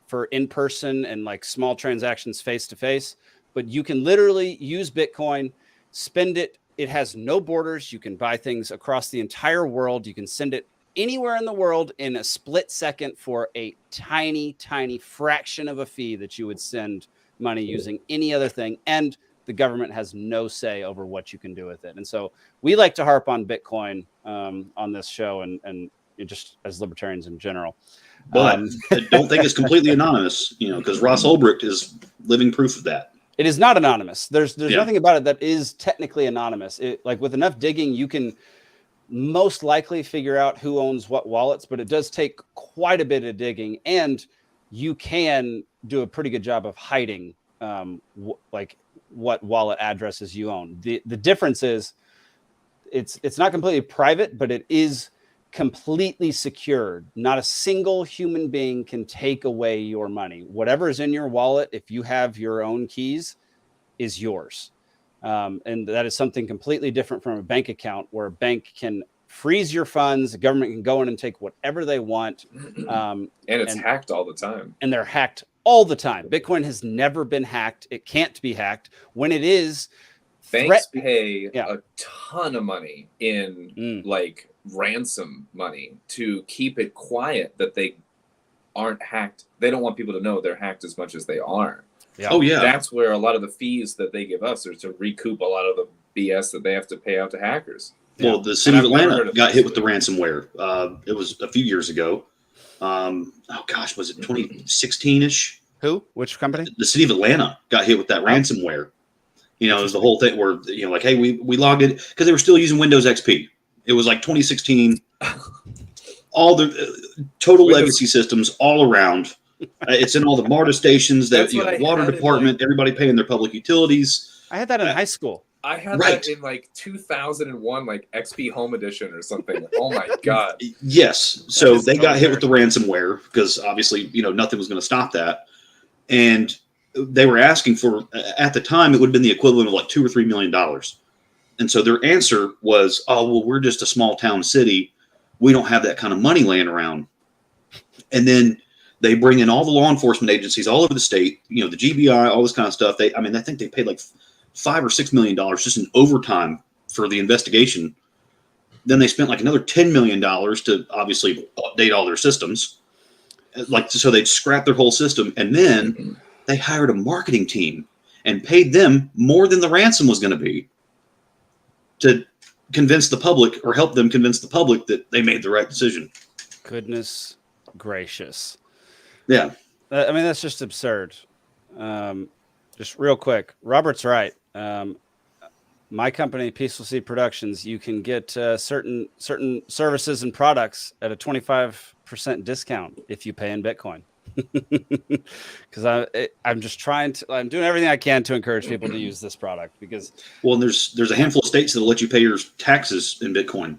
for in-person and like small transactions face to face, but you can literally use Bitcoin, spend it. It has no borders. You can buy things across the entire world. You can send it anywhere in the world in a split second for a tiny, tiny fraction of a fee that you would send money using any other thing. And the government has no say over what you can do with it. And so we like to harp on Bitcoin on this show and just as libertarians in general. But I don't think it's completely anonymous, because Ross Ulbricht is living proof of that. It is not anonymous. There's nothing about it that is technically anonymous. Like with enough digging, you can most likely figure out who owns what wallets, but it does take quite a bit of digging, and you can do a pretty good job of hiding like what wallet addresses you own. The difference is it's not completely private, but it is completely secured. Not a single human being can take away your money. Whatever is in your wallet, if you have your own keys, is yours. And that is something completely different from a bank account, where a bank can freeze your funds. The government can go in and take whatever they want. And it's hacked all the time. And they're hacked all the time. Bitcoin has never been hacked. It can't be hacked. When it is, banks pay a ton of money in like ransom money to keep it quiet that they aren't hacked. They don't want people to know they're hacked as much as they are. Yeah. Oh yeah. That's where a lot of the fees that they give us are to recoup a lot of the BS that they have to pay out to hackers. Well, the city of Atlanta got hit with the ransomware. It was a few years ago. Was it 2016-ish? Who? Which company? The city of Atlanta got hit with that ransomware. It was the whole thing where, like, hey, we logged it because they were still using Windows XP. It was like 2016. All the total legacy systems all around. It's in all the MARTA stations, that water department, everybody paying their public utilities. I had that in high school. I had that in like 2001, like XP Home Edition or something. Oh my God. Yes. So they got hit with the ransomware because obviously, nothing was going to stop that. And they were asking for, at the time, it would have been the equivalent of like $2 or $3 million. And so their answer was, oh, well, we're just a small town city. We don't have that kind of money laying around. And then they bring in all the law enforcement agencies all over the state, the GBI, all this kind of stuff. I think they paid like $5 or $6 million just in overtime for the investigation. Then they spent like another $10 million to obviously update all their systems. So they'd scrap their whole system. And then they hired a marketing team and paid them more than the ransom was going to be to convince the public, or help them convince the public, that they made the right decision. Goodness gracious. Yeah. That's just absurd. Just real quick. Robert's right. My company, Peaceful Seed Productions, you can get certain services and products at a 25% discount if you pay in Bitcoin. Because I'm just I'm doing everything I can to encourage people to use this product, because there's a handful of states that'll let you pay your taxes in Bitcoin.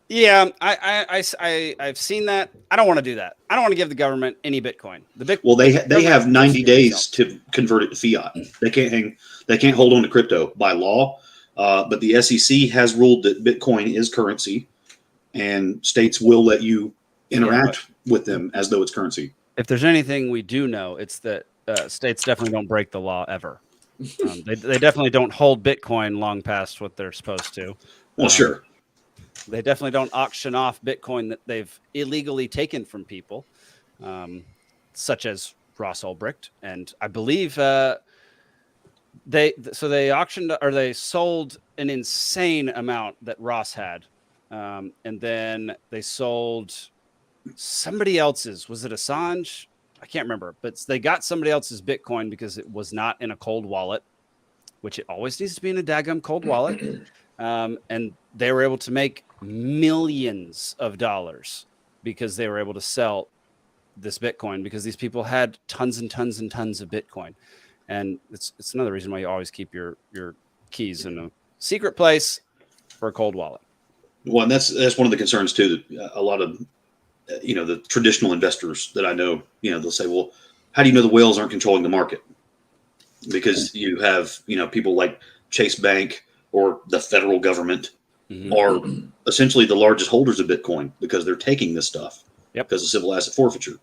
Yeah, I've seen that. I don't want to do that. I don't want to give the government any Bitcoin. They have 90 days to convert it to fiat. They can't hold on to crypto by law. But the SEC has ruled that Bitcoin is currency, and states will let you interact with them as though it's currency. If there's anything we do know, it's that states definitely don't break the law ever. They definitely don't hold Bitcoin long past what they're supposed to. Well, sure. They definitely don't auction off Bitcoin that they've illegally taken from people, such as Ross Ulbricht. And I believe they auctioned, or they sold an insane amount that Ross had. And then they sold somebody else's. Was it Assange? I can't remember, but they got somebody else's Bitcoin because it was not in a cold wallet, which it always needs to be in a daggum cold wallet. And they were able to make millions of dollars because they were able to sell this Bitcoin, because these people had tons and tons and tons of Bitcoin. And it's another reason why you always keep your keys in a secret place for a cold wallet. Well, and that's one of the concerns too, that a lot of the traditional investors that I know, they'll say, well, how do you know the whales aren't controlling the market? Because you have, people like Chase Bank or the federal government are essentially the largest holders of Bitcoin, because they're taking this stuff because of civil asset forfeiture.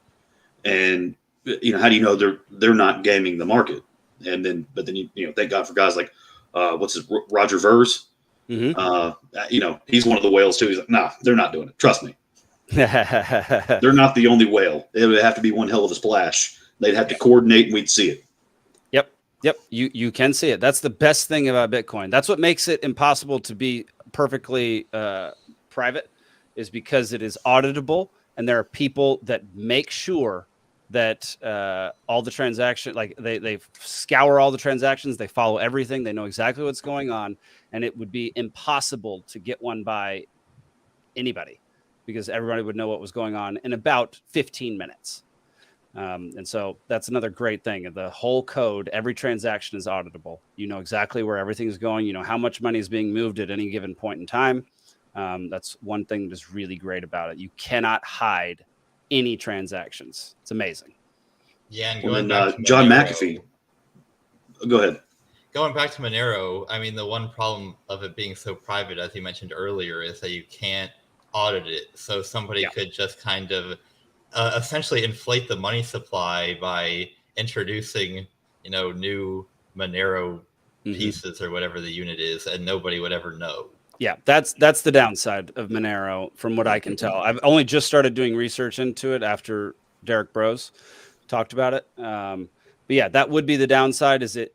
And, how do you know they're not gaming the market? And then, thank God for guys like, Roger Ver's, he's one of the whales too. He's like, nah, they're not doing it. Trust me. They're not the only whale. It would have to be one hell of a splash. They'd have to coordinate and we'd see it. Yep. Yep, you can see it. That's the best thing about Bitcoin. That's what makes it impossible to be perfectly private, is because it is auditable, and there are people that make sure that all the transactions, like they scour all the transactions, they follow everything, they know exactly what's going on, and it would be impossible to get one by anybody, because everybody would know what was going on in about 15 minutes. And so that's another great thing. The whole code, every transaction is auditable. You know exactly where everything is going. You know how much money is being moved at any given point in time. That's one thing that's really great about it. You cannot hide any transactions. It's amazing. Yeah, and going back to John McAfee. Go ahead. Going back to Monero, I mean, the one problem of it being so private, as you mentioned earlier, is that you can't audit it. So somebody could just kind of essentially inflate the money supply by introducing, new Monero pieces or whatever the unit is, and nobody would ever know. Yeah, that's the downside of Monero, from what I can tell. I've only just started doing research into it after Derek Bros talked about it. But yeah, that would be the downside, is it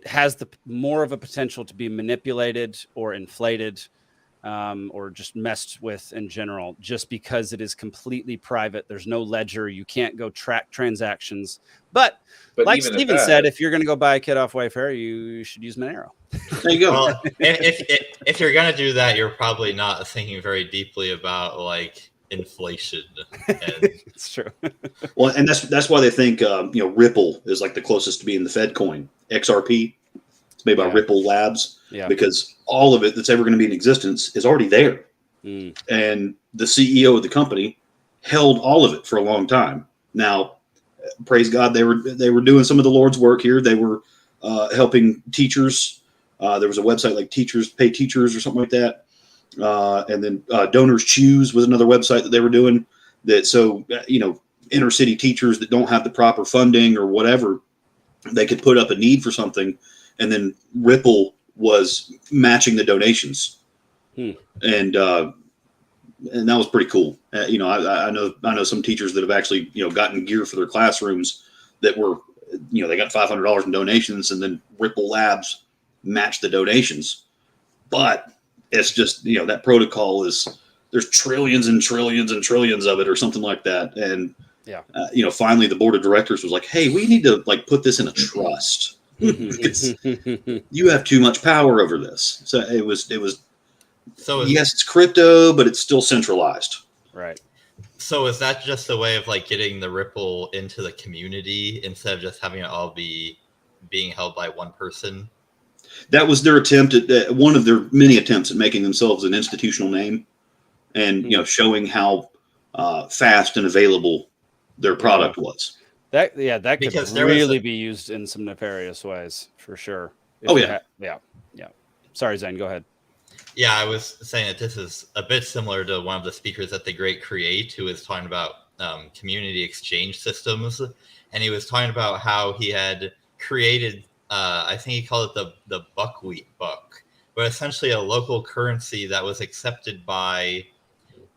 has the more of a potential to be manipulated or inflated, or just messed with in general, just because it is completely private. There's no ledger. You can't go track transactions. But like Steven said, if you're going to go buy a kit off Wayfair, you should use Monero. There you go. Well, if you're going to do that, you're probably not thinking very deeply about like inflation. It's true. Well, and that's why they think Ripple is like the closest to being the Fed coin. XRP, it's made by Ripple Labs, because all of it that's ever going to be in existence is already there. And the CEO of the company held all of it for a long time. Now, praise God, they were doing some of the Lord's work here. They were helping teachers. There was a website like Teachers Pay Teachers or something like that. And then Donors Choose was another website that they were doing that. So, inner city teachers that don't have the proper funding or whatever, they could put up a need for something, and then Ripple was matching the donations. And that was pretty cool. I know some teachers that have actually, gotten gear for their classrooms that were, they got $500 in donations, and then Ripple Labs matched the donations. But it's just, that protocol there's trillions and trillions and trillions of it, or something like that. And, finally the board of directors was like, hey, we need to put this in a trust. You have too much power over this. So it was, yes, it's crypto, but it's still centralized. Right. So is that just a way of getting the Ripple into the community instead of just having it all being held by one person? That was their attempt at one of their many attempts at making themselves an institutional name, and showing how fast and available their product was. That could really be used in some nefarious ways, for sure. Yeah. Sorry, Zane, go ahead. Yeah, I was saying that this is a bit similar to one of the speakers at The Great Create, who was talking about community exchange systems, and he was talking about how he had created, I think he called it the buckwheat buck, but essentially a local currency that was accepted by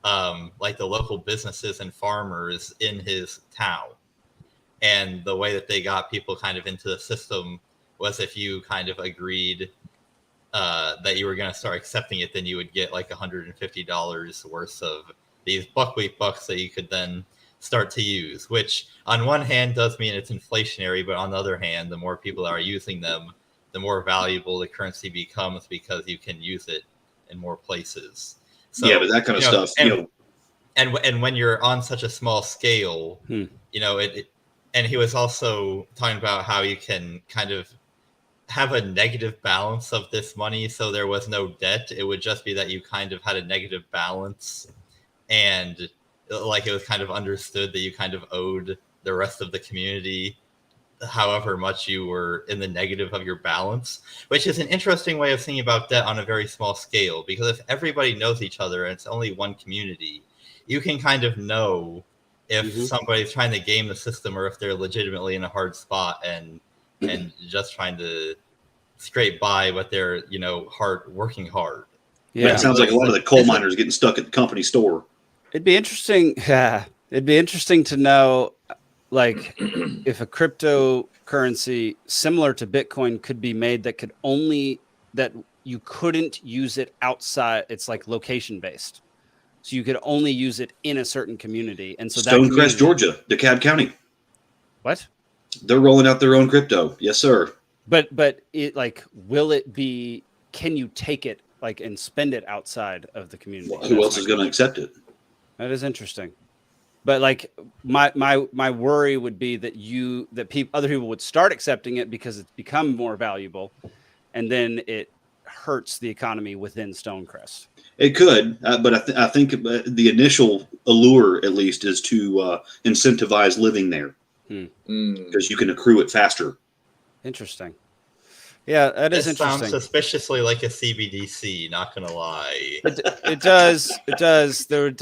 the local businesses and farmers in his town. And the way that they got people kind of into the system was, if you kind of agreed that you were going to start accepting it, then you would get $150 worth of these buckwheat bucks that you could then start to use, which on one hand does mean it's inflationary, but on the other hand, the more people are using them, the more valuable the currency becomes, because you can use it in more places. So, but that kind of stuff, and when you're on such a small scale, and he was also talking about how you can kind of have a negative balance of this money. So there was no debt. It would just be that you kind of had a negative balance, and it was kind of understood that you kind of owed the rest of the community however much you were in the negative of your balance, which is an interesting way of thinking about debt on a very small scale, because if everybody knows each other and it's only one community, you can kind of know if somebody's trying to game the system or if they're legitimately in a hard spot and just trying to scrape by, but they're working hard. Yeah, it sounds like a lot of the coal miners getting stuck at the company store. It'd be interesting. It'd be interesting to know like if a cryptocurrency similar to Bitcoin could be made that you couldn't use it outside. It's like location based. So you could only use it in a certain community. And so Stonecrest, Georgia, DeKalb County. What? They're rolling out their own crypto. Yes, sir. But it like, will it be, can you take it like and spend it outside of the community? Well, who else is going to accept it? That is interesting. But like my worry would be that other people would start accepting it because it's become more valuable, and then it hurts the economy within Stonecrest. It could, but I think the initial allure, at least, is to incentivize living there because you can accrue it faster. Interesting. Yeah, that is interesting. Sounds suspiciously like a CBDC. Not gonna lie. It does. It does. There would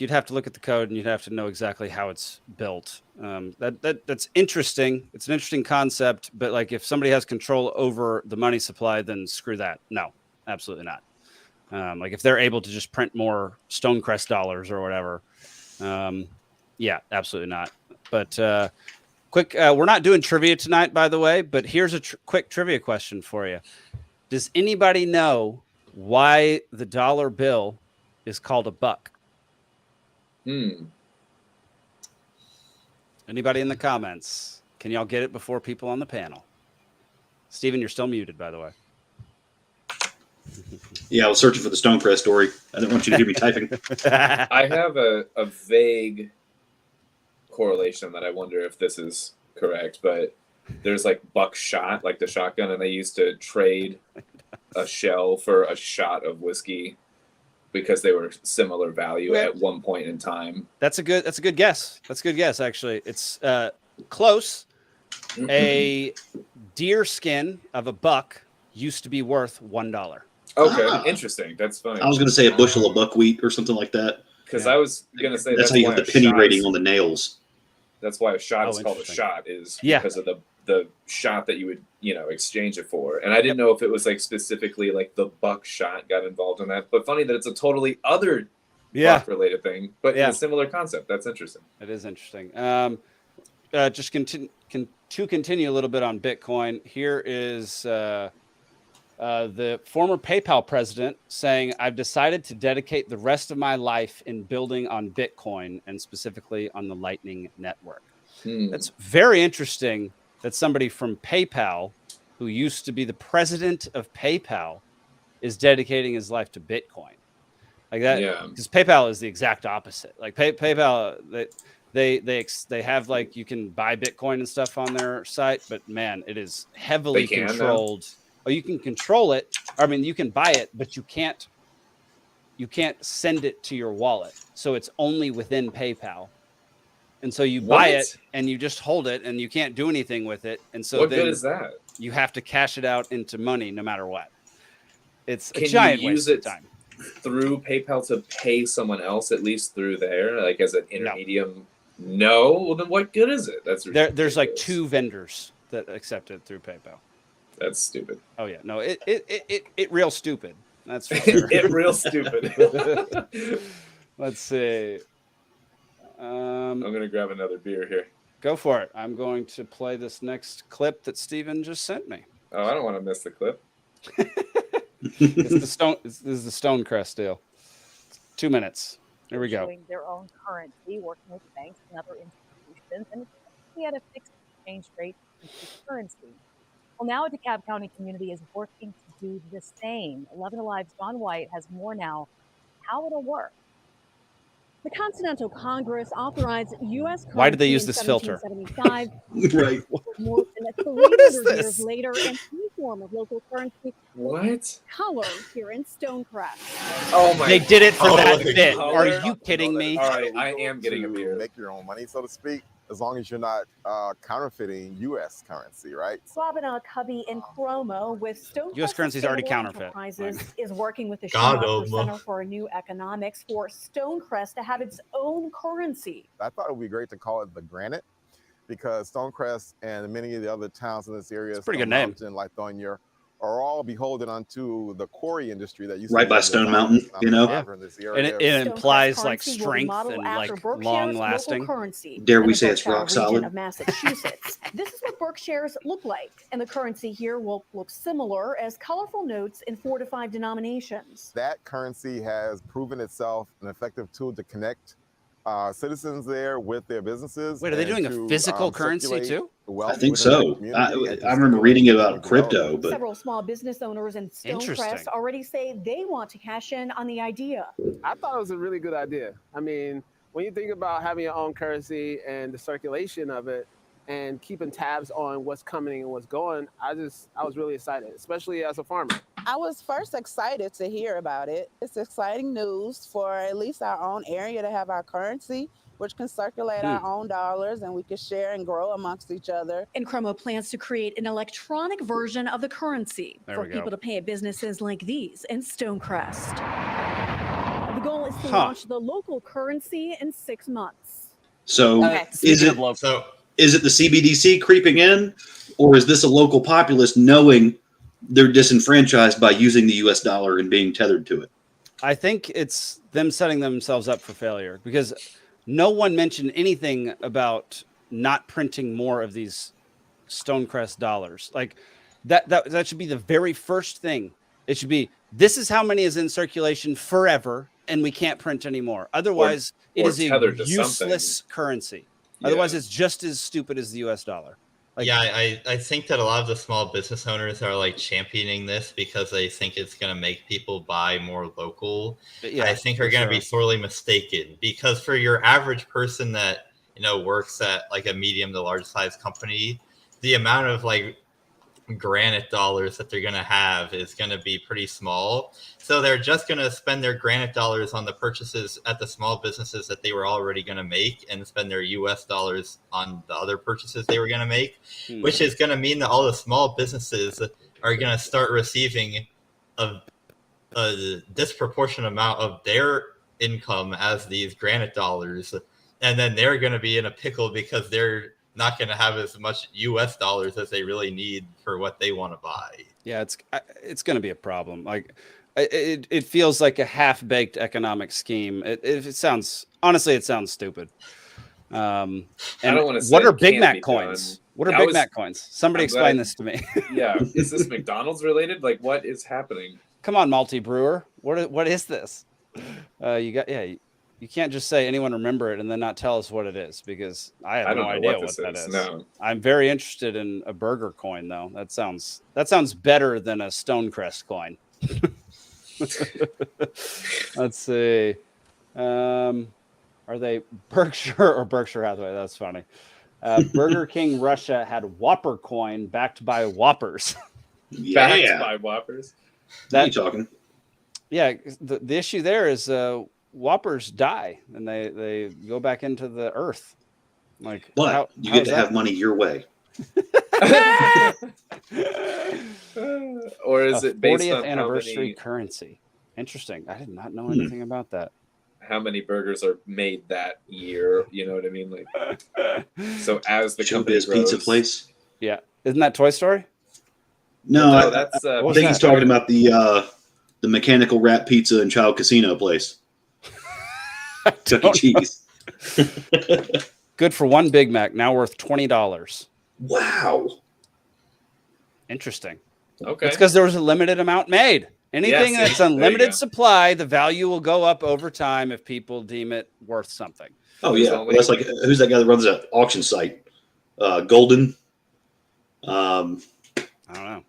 you'd have to look at the code and you'd have to know exactly how it's built. That's interesting. It's an interesting concept, but like if somebody has control over the money supply, then screw that. No, absolutely not. Like if they're able to just print more Stonecrest dollars or whatever, yeah, absolutely not. But quick, we're not doing trivia tonight, by the way, but here's a quick trivia question for you. Does anybody know why the dollar bill is called a buck? Anybody in the comments? Can y'all get it before people on the panel? Steven, you're still muted, by the way. Yeah, I was searching for the Stonecrest story. I didn't want you to hear me typing. I have a vague correlation that I wonder if this is correct, but there's like buckshot, like the shotgun, and they used to trade a shell for a shot of whiskey because they were similar value at one point in time. That's a good guess. That's a good guess, actually. It's close. A deer skin of a buck used to be worth $1. Okay, interesting. That's funny. I was going to say a bushel of buckwheat or something like that. Because I was going to say that's how you get the penny rating on the nails. That's why a shot is called a shot, is because of the shot that you would, exchange it for. And I didn't know if it was like specifically like the buckshot got involved in that. But funny that it's a totally other buck related thing, but a similar concept. That's interesting. It is interesting. Just to continue a little bit on Bitcoin, here is the former PayPal president saying, "I've decided to dedicate the rest of my life in building on Bitcoin and specifically on the Lightning Network." That's very interesting that somebody from PayPal, who used to be the president of PayPal, is dedicating his life to Bitcoin. Like that, because PayPal is the exact opposite. Like PayPal, they have like you can buy Bitcoin and stuff on their site, but man, it is heavily controlled. Oh, you can control it. I mean, you can buy it, but you can't send it to your wallet. So it's only within PayPal. And so you buy it and you just hold it and you can't do anything with it. And so what good is that? You have to cash it out into money no matter what. It's a giant waste of time. Through PayPal to pay someone else, at least through there, like as an intermedium? No. Well, then what good is it? That's ridiculous. There's like 2 vendors that accept it through PayPal. That's stupid. Oh yeah, no, it real stupid. That's for sure. It real stupid. Let's see. I'm gonna grab another beer here. Go for it. I'm going to play this next clip that Steven just sent me. Oh, I don't want to miss the clip. This is the Stonecrest deal. 2 minutes. Here we go. Their own currency, working with banks and other institutions, and we had a fixed exchange rate currency. Well, now a DeKalb County community is working to do the same. 11 Alive's John White has more now. How it'll work. The Continental Congress authorized U.S. currency. Why did they use this filter? Right. More than 300 years later, and any form of local currency. What? Color here in Stonecrest. Oh my! They did it for that color. bit. Are you kidding me? All right, I am getting a beer. Make your own money, so to speak, as long as you're not counterfeiting U.S. currency, right? Swabana Cubby in Chromo with Stonecrest. U.S. currency is already counterfeit. Is working with the Schumacher Center for New Economics for Stonecrest to have its own currency. I thought it would be great to call it the Granite, because Stonecrest and many of the other towns in this area, pretty good name, like Lithonia, are all beholden onto the quarry industry that used to Right be by in the Stone mountains. Mountain, you know? In this And area. it implies Stonecrest like currency will be strength modeled and after like Berkshire's long local lasting. currency Dare in we the say it's Berkshire rock region solid? of Massachusetts. This is what Berkshire's look like, and the currency here will look similar as colorful notes in 4 to 5 denominations. That currency has proven itself an effective tool to connect citizens there with their businesses. Wait, are they doing a physical currency too? I think so. I remember reading about crypto, but Several small business owners in Stonecrest already say they want to cash in on the idea. I thought it was a really good idea. I mean, when you think about having your own currency and the circulation of it and keeping tabs on what's coming and what's going, I was really excited, especially as a farmer. I was first excited to hear about it. It's exciting news for at least our own area to have our currency, which can circulate our own dollars, and we can share and grow amongst each other. And Cremo plans to create an electronic version of the currency for people to pay at businesses like these in Stonecrest. The goal is to launch the local currency in 6 months. So is it the CBDC creeping in, or is this a local populace knowing they're disenfranchised by using the US dollar and being tethered to it? I think it's them setting themselves up for failure, because no one mentioned anything about not printing more of these Stonecrest dollars. Like that should be the very first thing. It should be, this is how many is in circulation forever, and we can't print anymore. Otherwise, it is a useless currency. Yeah. Otherwise, it's just as stupid as the US dollar. Like, yeah, I think that a lot of the small business owners are like championing this because they think it's going to make people buy more local. Yeah, I think are going to be sorely mistaken, because for your average person that, you know, works at like a medium to large size company, the amount of like granite dollars that they're going to have is going to be pretty small. So they're just going to spend their granite dollars on the purchases at the small businesses that they were already going to make, and spend their US dollars on the other purchases they were going to make, which is going to mean that all the small businesses are going to start receiving a disproportionate amount of their income as these granite dollars. And then they're going to be in a pickle because they're not going to have as much US dollars as they really need for what they want to buy. Yeah, it's going to be a problem. Like it feels like a half-baked economic scheme. It sounds, honestly, it sounds stupid. And I don't want to say what are Big Mac coins? What are Big Mac coins? Somebody explain this to me. Yeah, is this McDonald's related? Like, what is happening? Come on, multi-brewer. What is this? You can't just say anyone remember it and then not tell us what it is, because I have no idea what that is. No. I'm very interested in a burger coin, though. That sounds better than a Stonecrest coin. Let's see. Are they Berkshire or Berkshire Hathaway? That's funny. Burger King Russia had Whopper coin backed by Whoppers. Backed by Whoppers? What are you talking? Yeah, the issue there is Whoppers die and they go back into the earth. Like, but you get to have money your way. Or is it based 40th on anniversary currency? Interesting. I did not know anything about that. How many burgers are made that year? You know what I mean? Like, so as the company grows, pizza place. Yeah, isn't that Toy Story? No, that's. I think he's talking about the mechanical wrap pizza and Child Casino place. Chuck E. Cheese. Good for one Big Mac, now worth $20. Wow. Interesting. Okay. It's because there was a limited amount made. Anything that's unlimited supply, the value will go up over time if people deem it worth something. Oh yeah, well, that's like, who's that guy that runs that auction site? Golden. I don't know.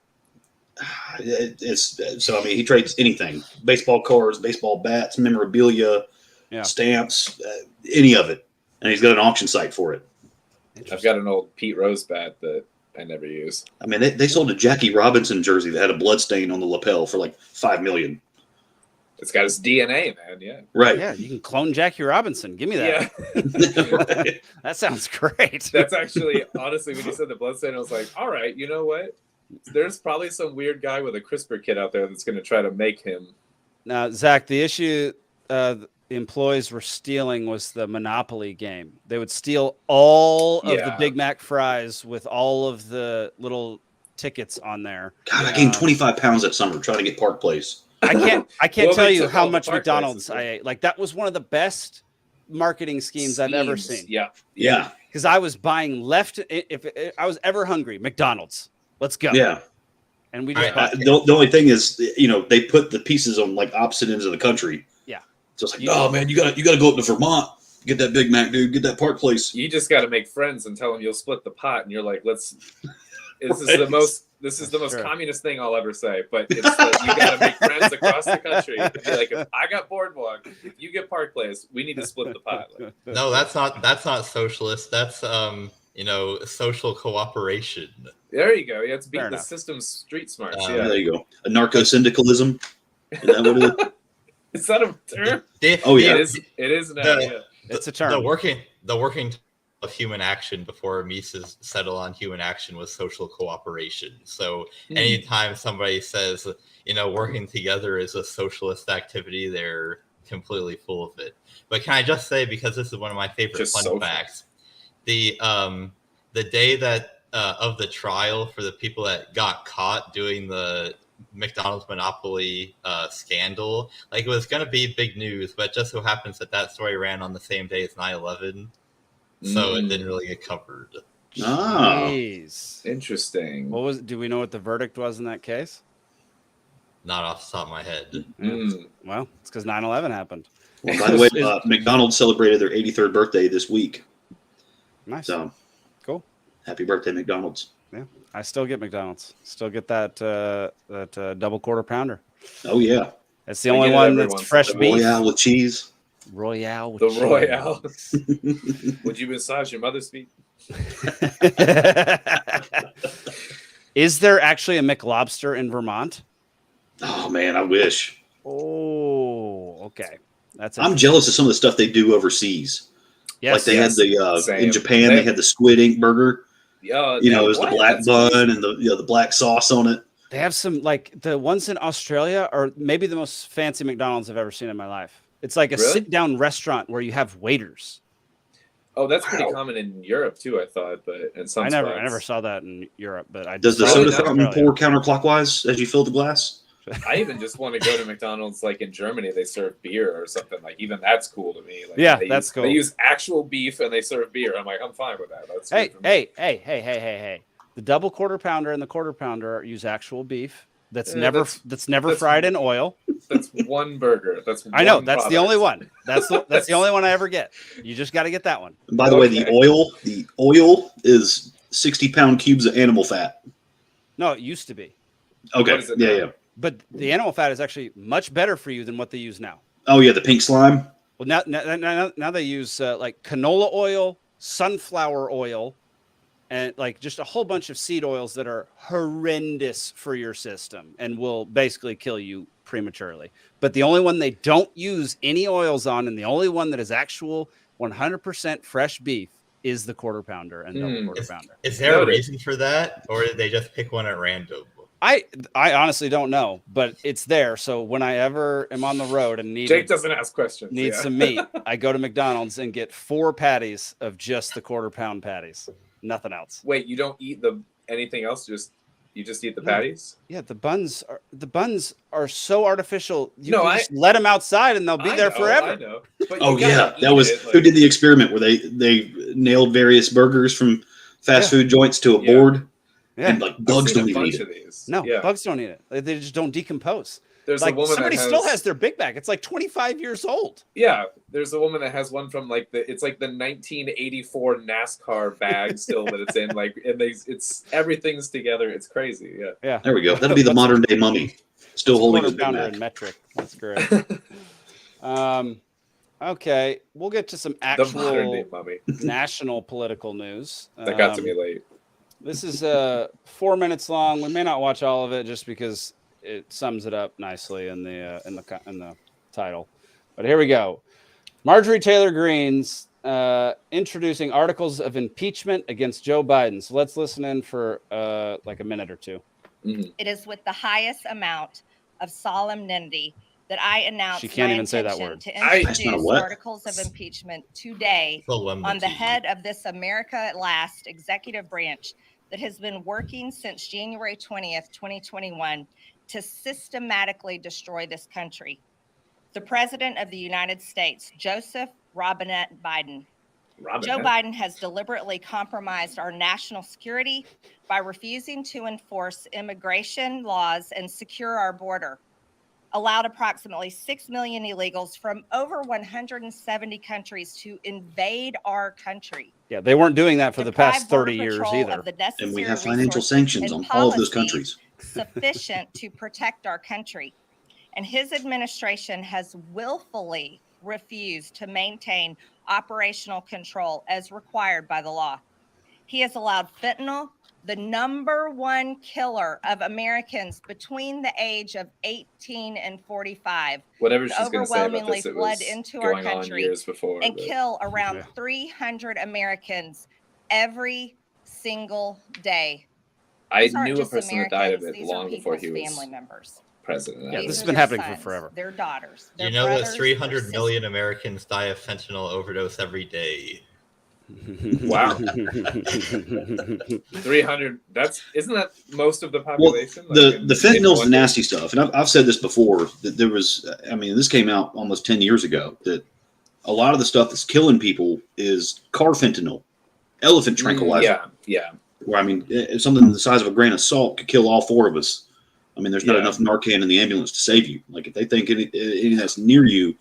It's so. I mean, he trades anything: baseball cards, baseball bats, memorabilia, stamps, any of it, and he's got an auction site for it. I've got an old Pete Rose bat that I never use. I mean, they sold a Jackie Robinson jersey that had a blood stain on the lapel for like $5 million. It's got his DNA, man. Yeah. Right. Yeah, you can clone Jackie Robinson. Give me that. Yeah. That sounds great. That's actually, honestly, when you said the blood stain, I was like, all right, you know what? There's probably some weird guy with a CRISPR kit out there that's going to try to make him. Now, Zach, the issue the employees were stealing was the Monopoly game. They would steal all of the Big Mac fries with all of the little tickets on there. God, I gained 25 pounds that summer trying to get Park Place. I can't Well, tell they you took how all the much Park McDonald's places, I ate. Like that was one of the best marketing schemes I've ever seen. Yeah. Because I was buying left. If I was ever hungry, McDonald's. Let's go. Yeah. And we just the only thing is, they put the pieces on like opposite ends of the country. Yeah. So it's like, oh man, you gotta go up to Vermont, get that Big Mac, dude, get that Park Place. You just got to make friends and tell them you'll split the pot, and you're like, let's. This is the most communist thing I'll ever say, but it's you got to make friends across the country. Be like, if I got Boardwalk, if you get Park Place, we need to split the pot. Like, no, that's not socialist. That's social cooperation. There you go. Yeah, it's beating the system's street smarts. Yeah, there you go. A narco-syndicalism. Is that what it is? Is that a term? Oh yeah, it is now. It's a term. The working of human action before Mises settled on human action was social cooperation. So anytime somebody says, working together is a socialist activity, they're completely full of it. But can I just say, because this is one of my favorite fun facts, the day that of the trial for the people that got caught doing the McDonald's monopoly scandal, like it was going to be big news, but just so happens that story ran on the same day as 9/11. So it didn't really get covered. Jeez. Interesting. Do we know what the verdict was in that case? Not off the top of my head. Well, it's because 9/11 happened. Well, by the way, McDonald's celebrated their 83rd birthday this week. Nice. So cool. Happy birthday, McDonald's. Yeah, I still get McDonald's. Still get that double quarter pounder. Oh yeah, it's the only one that's fresh beef. Royale with cheese. Royale with cheese. Royale. Would you massage your mother's feet? Is there actually a McLobster in Vermont? Oh man, I wish. Oh, okay. I'm jealous of some of the stuff they do overseas. Yes, like they had the in Japan, they had the squid ink burger. Yeah, it was the black bun and the black sauce on it. They have some, like the ones in Australia are maybe the most fancy McDonald's I've ever seen in my life. It's like a sit-down restaurant where you have waiters. Oh, that's pretty common in Europe too, I thought, but in some I never saw that in Europe, but I does the soda fountain pour counterclockwise as you fill the glass? I even just want to go to McDonald's like in Germany, they serve beer or something. Like even that's cool to me. Like, yeah, that's cool. They use actual beef and they serve beer. I'm like, I'm fine with that. That's hey. The double quarter pounder and the quarter pounder use actual beef. That's never fried in oil. That's one burger. I know. That's the only one. That's the only one I ever get. You just got to get that one. And by the way, the oil is 60-pound cubes of animal fat. No, it used to be. Okay. Yeah. But the animal fat is actually much better for you than what they use now. Oh yeah, the pink slime. Well, now they use like canola oil, sunflower oil, and like just a whole bunch of seed oils that are horrendous for your system and will basically kill you prematurely. But the only one they don't use any oils on, and the only one that is actual 100% fresh beef, is the quarter pounder and double quarter pounder. Is there a reason for that, or did they just pick one at random? I honestly don't know, but it's there. So when I ever am on the road and Jake doesn't ask questions. Need some meat, I go to McDonald's and get 4 patties of just the quarter pound patties. Nothing else. Wait, you don't eat anything else? You just eat the patties? Yeah, the buns are so artificial. You can just let them outside and they'll be there forever. I know. Oh yeah, that was who did the experiment where they nailed various burgers from fast food joints to a board. Yeah. And like bugs don't even eat it. No, bugs don't eat it. They just don't decompose. There's like a woman somebody still has their Big Mac. It's like 25 years old. Yeah, there's a woman that has one from like it's like the 1984 NASCAR bag still that it's in. Like, and it's everything's together. It's crazy. Yeah. There we go. That'll be the modern day mummy. Still holding his Big Mac. In metric. That's great. Okay, we'll get to some actual national political news. That got to me late. This is 4 minutes long. We may not watch all of it just because it sums it up nicely in the title. But here we go. Marjorie Taylor Greene's introducing articles of impeachment against Joe Biden. So let's listen in for like a minute or two. Mm-hmm. It is with the highest amount of solemnity that I announce she can't even say that word. To introduce articles of impeachment today on the head of this America at Last executive branch that has been working since January 20th, 2021 to systematically destroy this country. The President of the United States, Joseph Robinette Biden. Joe Biden has deliberately compromised our national security by refusing to enforce immigration laws and secure our border, allowed approximately 6 million illegals from over 170 countries to invade our country. Yeah, they weren't doing that for the past 30 years either. And we have financial sanctions on all of those countries. Sufficient to protect our country. And his administration has willfully refused to maintain operational control as required by the law. He has allowed fentanyl, the #1 killer of Americans between the age of 18 and 45, whatever she's overwhelmingly say flood into our country and kill around 300 Americans every single day. I knew a person that died of it long before he was family members. President. Yeah, this has been happening for forever. Their daughters. You know that 300 million Americans die of fentanyl overdose every day. Wow. 300. Isn't that most of the population? Well, the fentanyl's the nasty stuff. And I've said this before, that there was, I mean, this came out almost 10 years ago, that a lot of the stuff that's killing people is carfentanil, elephant tranquilizer. Yeah. Where, I mean, something the size of a grain of salt could kill all 4 of us. I mean, there's not enough Narcan in the ambulance to save you. Like, if they think anything that's near you,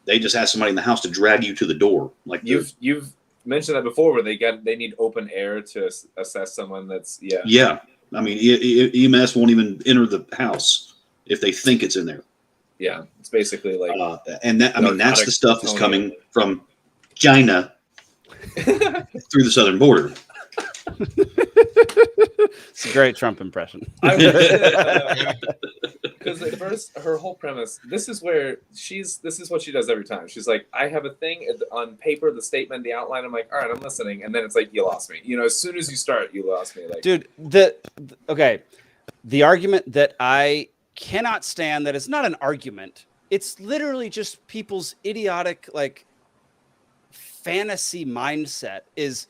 they just ask somebody in the house to drag you to the door. Like, you've mentioned that before, where they need open air to assess someone that's Yeah, I mean, EMS won't even enter the house if they think it's in there. Yeah, it's basically like, and that, I mean, that's the stuff that's coming from China through the southern border. It's a great Trump impression. Because at first, her whole premise, this is what she does every time. She's like, I have a thing on paper, the statement, the outline. I'm like, all right, I'm listening. And then it's like, you lost me. You know, as soon as you start, you lost me. Like, dude, the argument that I cannot stand, that is not an argument. It's literally just people's idiotic, like, fantasy mindset is,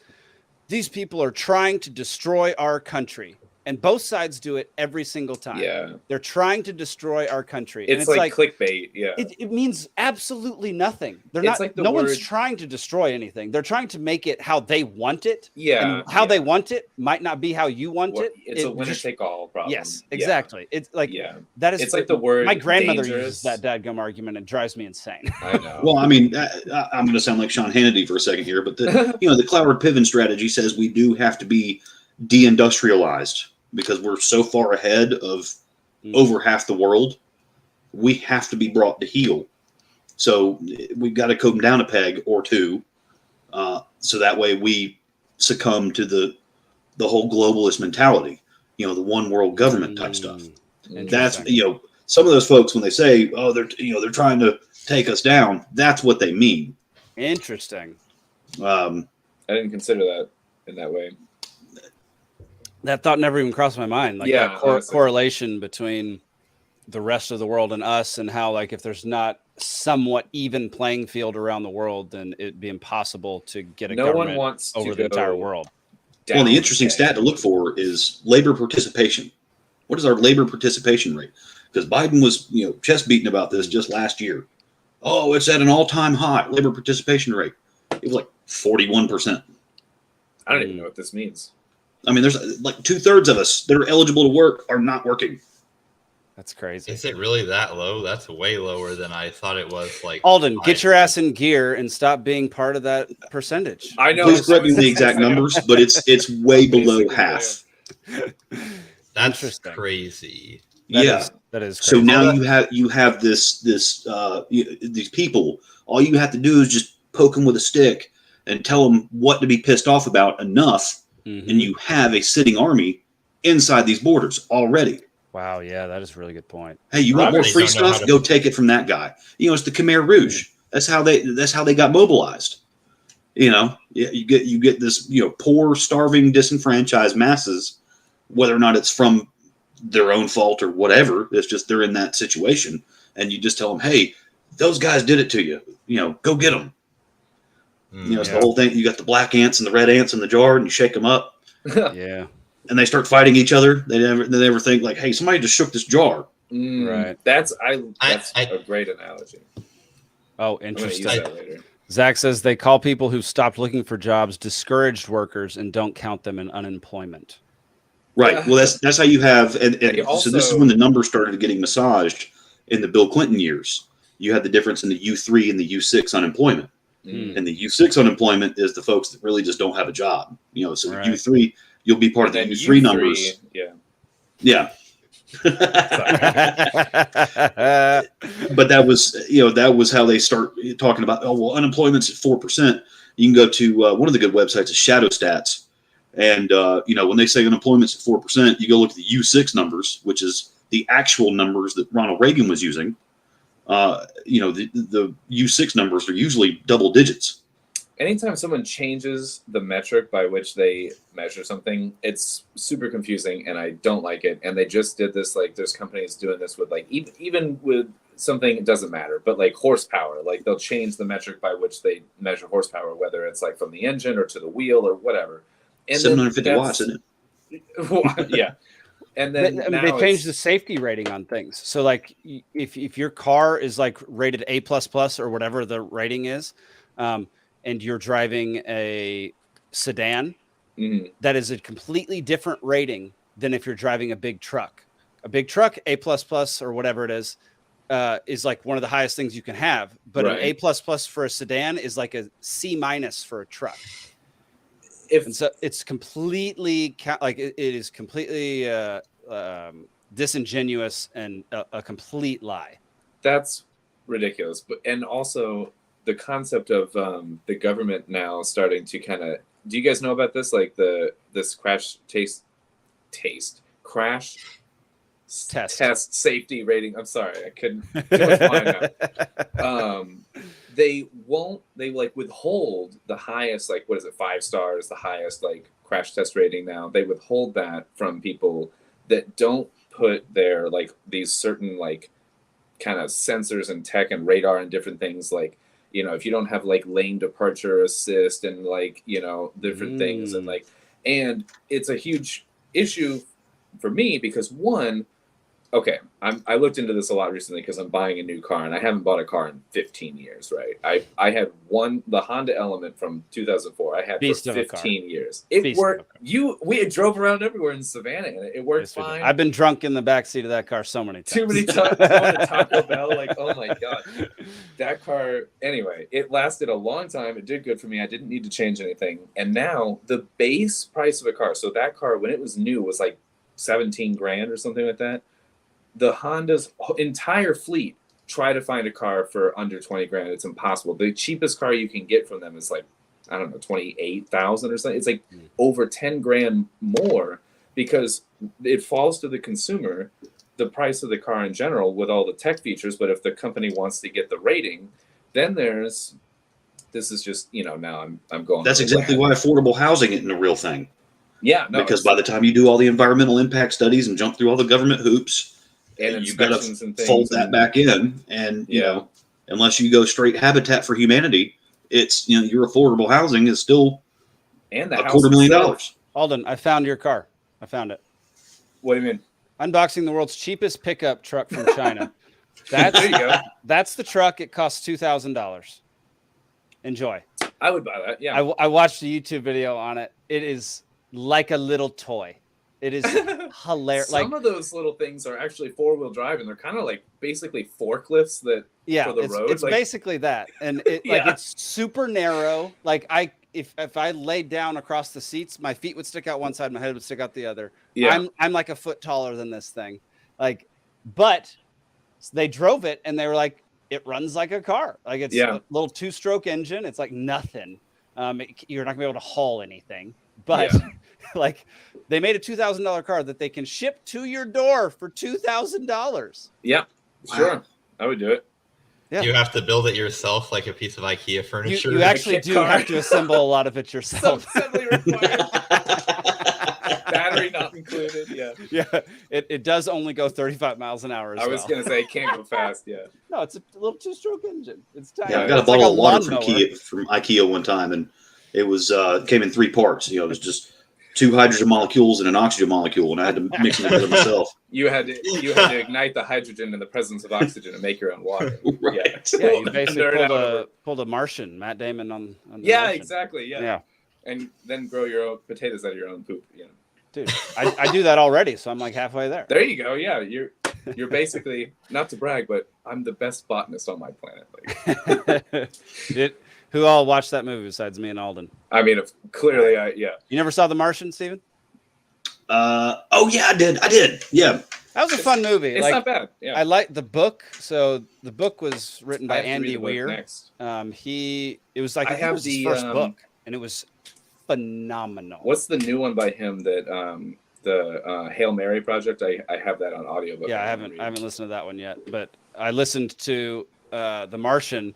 these people are trying to destroy our country, and both sides do it every single time. Yeah, they're trying to destroy our country. It's like clickbait. Yeah, it means absolutely nothing. They're not. Like no one's trying to destroy anything. They're trying to make it how they want it. Yeah, and how they want it might not be how you want it. It's a winner take all problem. Yes, exactly. It's like that is. It's like the word. My grandmother uses that dadgum argument. It drives me insane. I know. Well, I mean, I'm going to sound like Sean Hannity for a second here, but the Cloward Piven strategy says we do have to be deindustrialized because we're so far ahead of over half the world. We have to be brought to heel. So we've got to come down a peg or two, so that way we succumb to the whole globalist mentality. You know, the one world government type stuff. That's, some of those folks, when they say, "Oh, they're trying to take us down," that's what they mean. Interesting. I didn't consider that in that way. That thought never even crossed my mind. Like that correlation between the rest of the world and us, and how, like, if there's not somewhat even playing field around the world, then it'd be impossible to get a government over the entire world. Well, the interesting stat to look for is labor participation. What is our labor participation rate? Because Biden was, chest beating about this just last year. Oh, it's at an all-time high labor participation rate. It was like 41%. I don't even know what this means. I mean, there's like 2/3 of us that are eligible to work are not working. That's crazy. Is it really that low? That's way lower than I thought it was. Like, Alden, get your ass in gear and stop being part of that percentage. I know. Please correct me the exact numbers, but it's way below half. That's crazy. That is crazy. So now you have these people. All you have to do is just poke them with a stick and tell them what to be pissed off about enough, and you have a sitting army inside these borders already. Wow, yeah, that is a really good point. Hey, you want more free stuff? Go take it from that guy. It's the Khmer Rouge. That's how they got mobilized. You get this poor, starving, disenfranchised masses, whether or not it's from their own fault or whatever. It's just they're in that situation, and you just tell them, hey, those guys did it to you. Go get them. It's the whole thing. You got the black ants and the red ants in the jar, and you shake them up. Yeah. and they start fighting each other. They never think like, hey, somebody just shook this jar. Right. That's a great analogy. Oh, interesting. Zach says they call people who stopped looking for jobs discouraged workers and don't count them in unemployment. Right. Well, that's how you have, and so this is when the numbers started getting massaged in the Bill Clinton years. You had the difference in the U3 and the U6 unemployment. And the U6 unemployment is the folks that really just don't have a job. You know, so the U3, you'll be part of the U3 numbers. Yeah. But that was how they start talking about, oh, well, unemployment's at 4%. You can go to one of the good websites is Shadow Stats. And, when they say unemployment's at 4%, you go look at the U6 numbers, which is the actual numbers that Ronald Reagan was using. The U6 numbers are usually double digits. Anytime someone changes the metric by which they measure something, it's super confusing and I don't like it. And they just did this, like there's companies doing this with like, even with something, it doesn't matter, but like horsepower, like they'll change the metric by which they measure horsepower, whether it's like from the engine or to the wheel or whatever. And 750 watts, isn't it? Yeah. And then they changed the safety rating on things. So like if your car is like rated A++ or whatever the rating is, and you're driving a sedan, that is a completely different rating than if you're driving a big truck. A big truck, A++ or whatever it is like one of the highest things you can have. But an A++ for a sedan is like a C- for a truck. And so it's completely it is completely disingenuous and a complete lie. That's ridiculous. But and also the concept of the government now starting to kind of, do you guys know about this? Like this crash test safety rating. I'm sorry, I couldn't. Too much wine now. They like withhold the highest, like, what is it, 5 stars, the highest like crash test rating now. They withhold that from people that don't put their like these certain like kind of sensors and tech and radar and different things, like, if you don't have like lane departure assist and like, different things and like, and it's a huge use for me because one, okay, I looked into this a lot recently because I'm buying a new car and I haven't bought a car in 15 years, right? I had the Honda Element from 2004. I had for 15 years. It worked. We drove around everywhere in Savannah and it worked fine. I've been drunk in the backseat of that car so many times. Too many times. Going to Taco Bell, like, oh my God. That car, anyway, it lasted a long time. It did good for me. I didn't need to change anything. And now the base price of a car, so that car, when it was new, was like 17 grand or something like that. The Honda's entire fleet try to find a car for under 20 grand. It's impossible. The cheapest car you can get from them is like, I don't know, 28,000 or something. It's like over 10 grand more because it falls to the consumer, the price of the car in general with all the tech features. But if the company wants to get the rating, then this is just, now I'm going. That's exactly why affordable housing isn't a real thing. Yeah. No, because by the time you do all the environmental impact studies and jump through all the government hoops, and you've got to fold that back in, and unless you go straight Habitat for Humanity, it's your affordable housing is still and $250,000. Alden, I found your car. I found it. What do you mean? Unboxing the world's cheapest pickup truck from China. There you go. That's the truck. It costs $2,000. Enjoy. I would buy that. Yeah. I watched a YouTube video on it. It is like a little toy. It is hilarious. Some of those little things are actually 4-wheel drive, and they're kind of like basically forklifts that for the road. It's like, basically that, and it's super narrow. Like if I laid down across the seats, my feet would stick out one side, my head would stick out the other. Yeah. I'm like a foot taller than this thing. But they drove it, and they were like, it runs like a car. Like it's a little 2-stroke engine. It's like nothing. You're not gonna be able to haul anything, but. Like they made a $2,000 car that they can ship to your door for $2,000. Yeah, sure. I would do it. Yeah. You have to build it yourself, like a piece of IKEA furniture. You actually do have to assemble a lot of it yourself. Assembly required. Battery not included. Yeah. It does only go 35 miles an hour. I was gonna say it can't go fast. Yeah. No, it's a little 2-stroke engine. It's tiny. Yeah, I got a bottle of water from IKEA one time, and it was came in 3 parts. It was just 2 hydrogen molecules and an oxygen molecule, and I had to mix them together myself. You had to ignite the hydrogen in the presence of oxygen and make your own water. Right. Yeah, you basically pulled a Martian, Matt Damon on the Martian. Exactly. Yeah. And then grow your own potatoes out of your own poop. You know. Dude, I do that already, so I'm like halfway there. There you go. Yeah, you're basically, not to brag, but I'm the best botanist on my planet. Like. Who all watched that movie besides me and Alden? I mean, clearly, yeah. You never saw The Martian, Steven? Oh yeah, I did. Yeah. That was a fun movie. It's not bad. Yeah. I liked the book. So the book was written by Andy Weir. Next. It was like his first book, and it was phenomenal. What's the new one by him that the Hail Mary Project? I have that on audiobook. Yeah, I haven't listened to that one yet, but I listened to The Martian.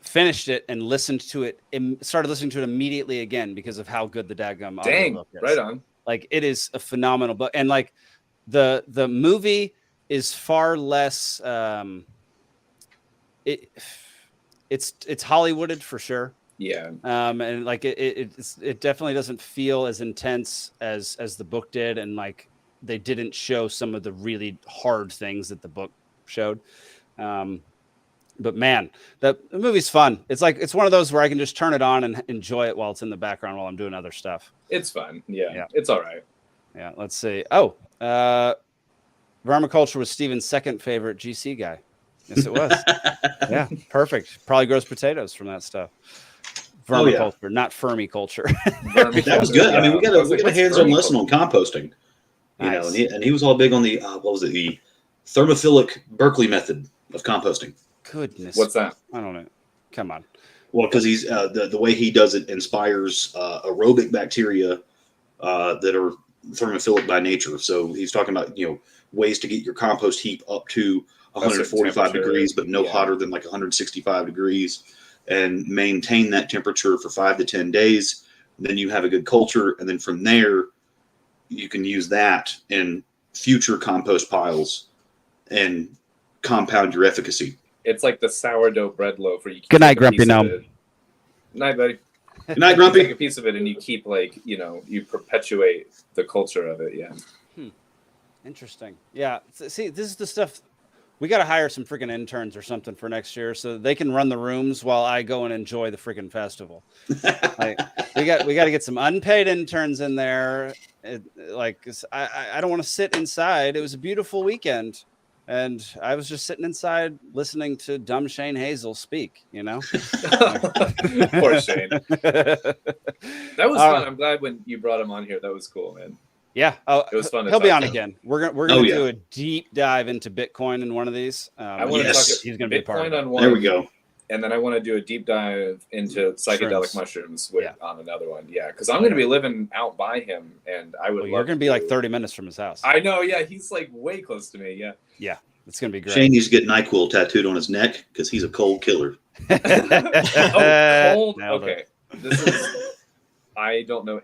Finished it and started listening to it immediately again because of how good the dadgum audiobook is. Right on. Like, it is a phenomenal book, and like the movie is far less. It's Hollywooded for sure. Yeah. And like it definitely doesn't feel as intense as the book did, and like they didn't show some of the really hard things that the book showed. But man, the movie's fun. It's one of those where I can just turn it on and enjoy it while it's in the background while I'm doing other stuff. It's fun. Yeah. It's all right. Yeah. Let's see. Vermiculture was Steven's second favorite GC guy. Yes, it was. Yeah. Perfect. Probably grows potatoes from that stuff. Vermiculture, not Fermiculture. That was good. I mean, we got a hands-on lesson on composting. You know, and he was all big on the the thermophilic Berkeley method of composting. Goodness. What's that? I don't know. Come on. Well, because he's the way he does it inspires aerobic bacteria that are thermophilic by nature. So he's talking about ways to get your compost heap up to 145 degrees, but no hotter than like 165 degrees, and maintain that temperature for 5 to 10 days. Then you have a good culture, and then from there you can use that in future compost piles and compound your efficacy. It's like the sourdough bread loaf where you keep Good night, Grumpy Gnome. Good night, buddy. Good night, Grumpy. You take a piece of it and you keep you perpetuate the culture of it. Yeah. Interesting. Yeah. See, this is the stuff. We got to hire some freaking interns or something for next year so they can run the rooms while I go and enjoy the freaking festival. we got to get some unpaid interns in there. I don't want to sit inside. It was a beautiful weekend. And I was just sitting inside listening to dumb Shane Hazel speak, Poor Shane. That was fun. I'm glad when you brought him on here. That was cool, man. Yeah. It was fun. He'll be on again. We're gonna do a deep dive into Bitcoin in one of these. I want to talk he's gonna be a part of it. On one. There we go. And then I want to do a deep dive into psychedelic mushrooms on another one. Yeah, because I'm going to be living out by him, and I would. You're going to be like 30 minutes from his house. I know. Yeah, he's like way close to me. Yeah. Yeah, it's going to be great. Shane needs to get NyQuil tattooed on his neck because he's a cold killer. Cold. Okay. This is. I don't know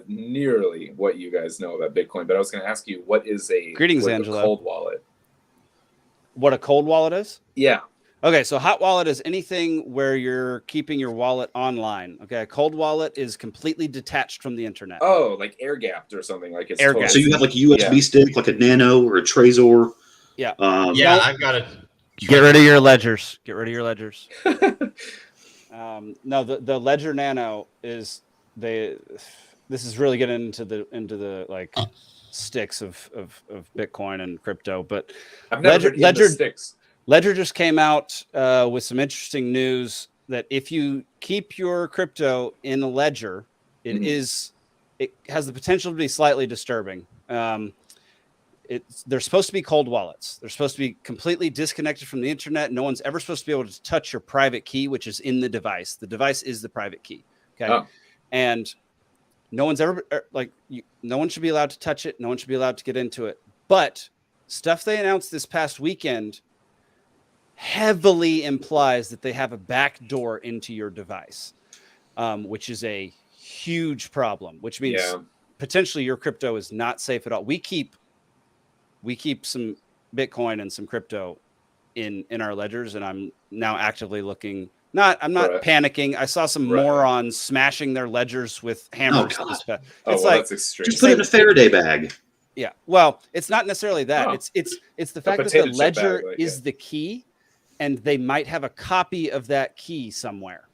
nearly what you guys know about Bitcoin, but I was going to ask you, what is a cold wallet? What a cold wallet is? Yeah. Okay, so hot wallet is anything where you're keeping your wallet online. Okay, a cold wallet is completely detached from the internet. Oh, like air gapped or something like it's air gapped. So you have like a USB stick, like a Nano or a Trezor. Yeah. I've got it. Get rid of your ledgers. Get rid of your ledgers. No, the Ledger Nano is this is really getting into the like sticks of Bitcoin and crypto, but I've never heard the sticks. Ledger just came out with some interesting news that if you keep your crypto in a ledger, it has the potential to be slightly disturbing. They're supposed to be cold wallets. They're supposed to be completely disconnected from the internet. No one's ever supposed to be able to touch your private key, which is in the device. The device is the private key. Okay. And no one's ever no one should be allowed to touch it. No one should be allowed to get into it. But stuff they announced this past weekend heavily implies that they have a back door into your device, which is a huge problem, which means potentially your crypto is not safe at all. We keep some Bitcoin and some crypto in our ledgers, and I'm now actively looking I'm not panicking. I saw some morons smashing their ledgers with hammers. It's that's extreme. Just put it in a Faraday bag. Yeah. Well, it's not necessarily that. It's the fact that the ledger is the key, and they might have a copy of that key somewhere.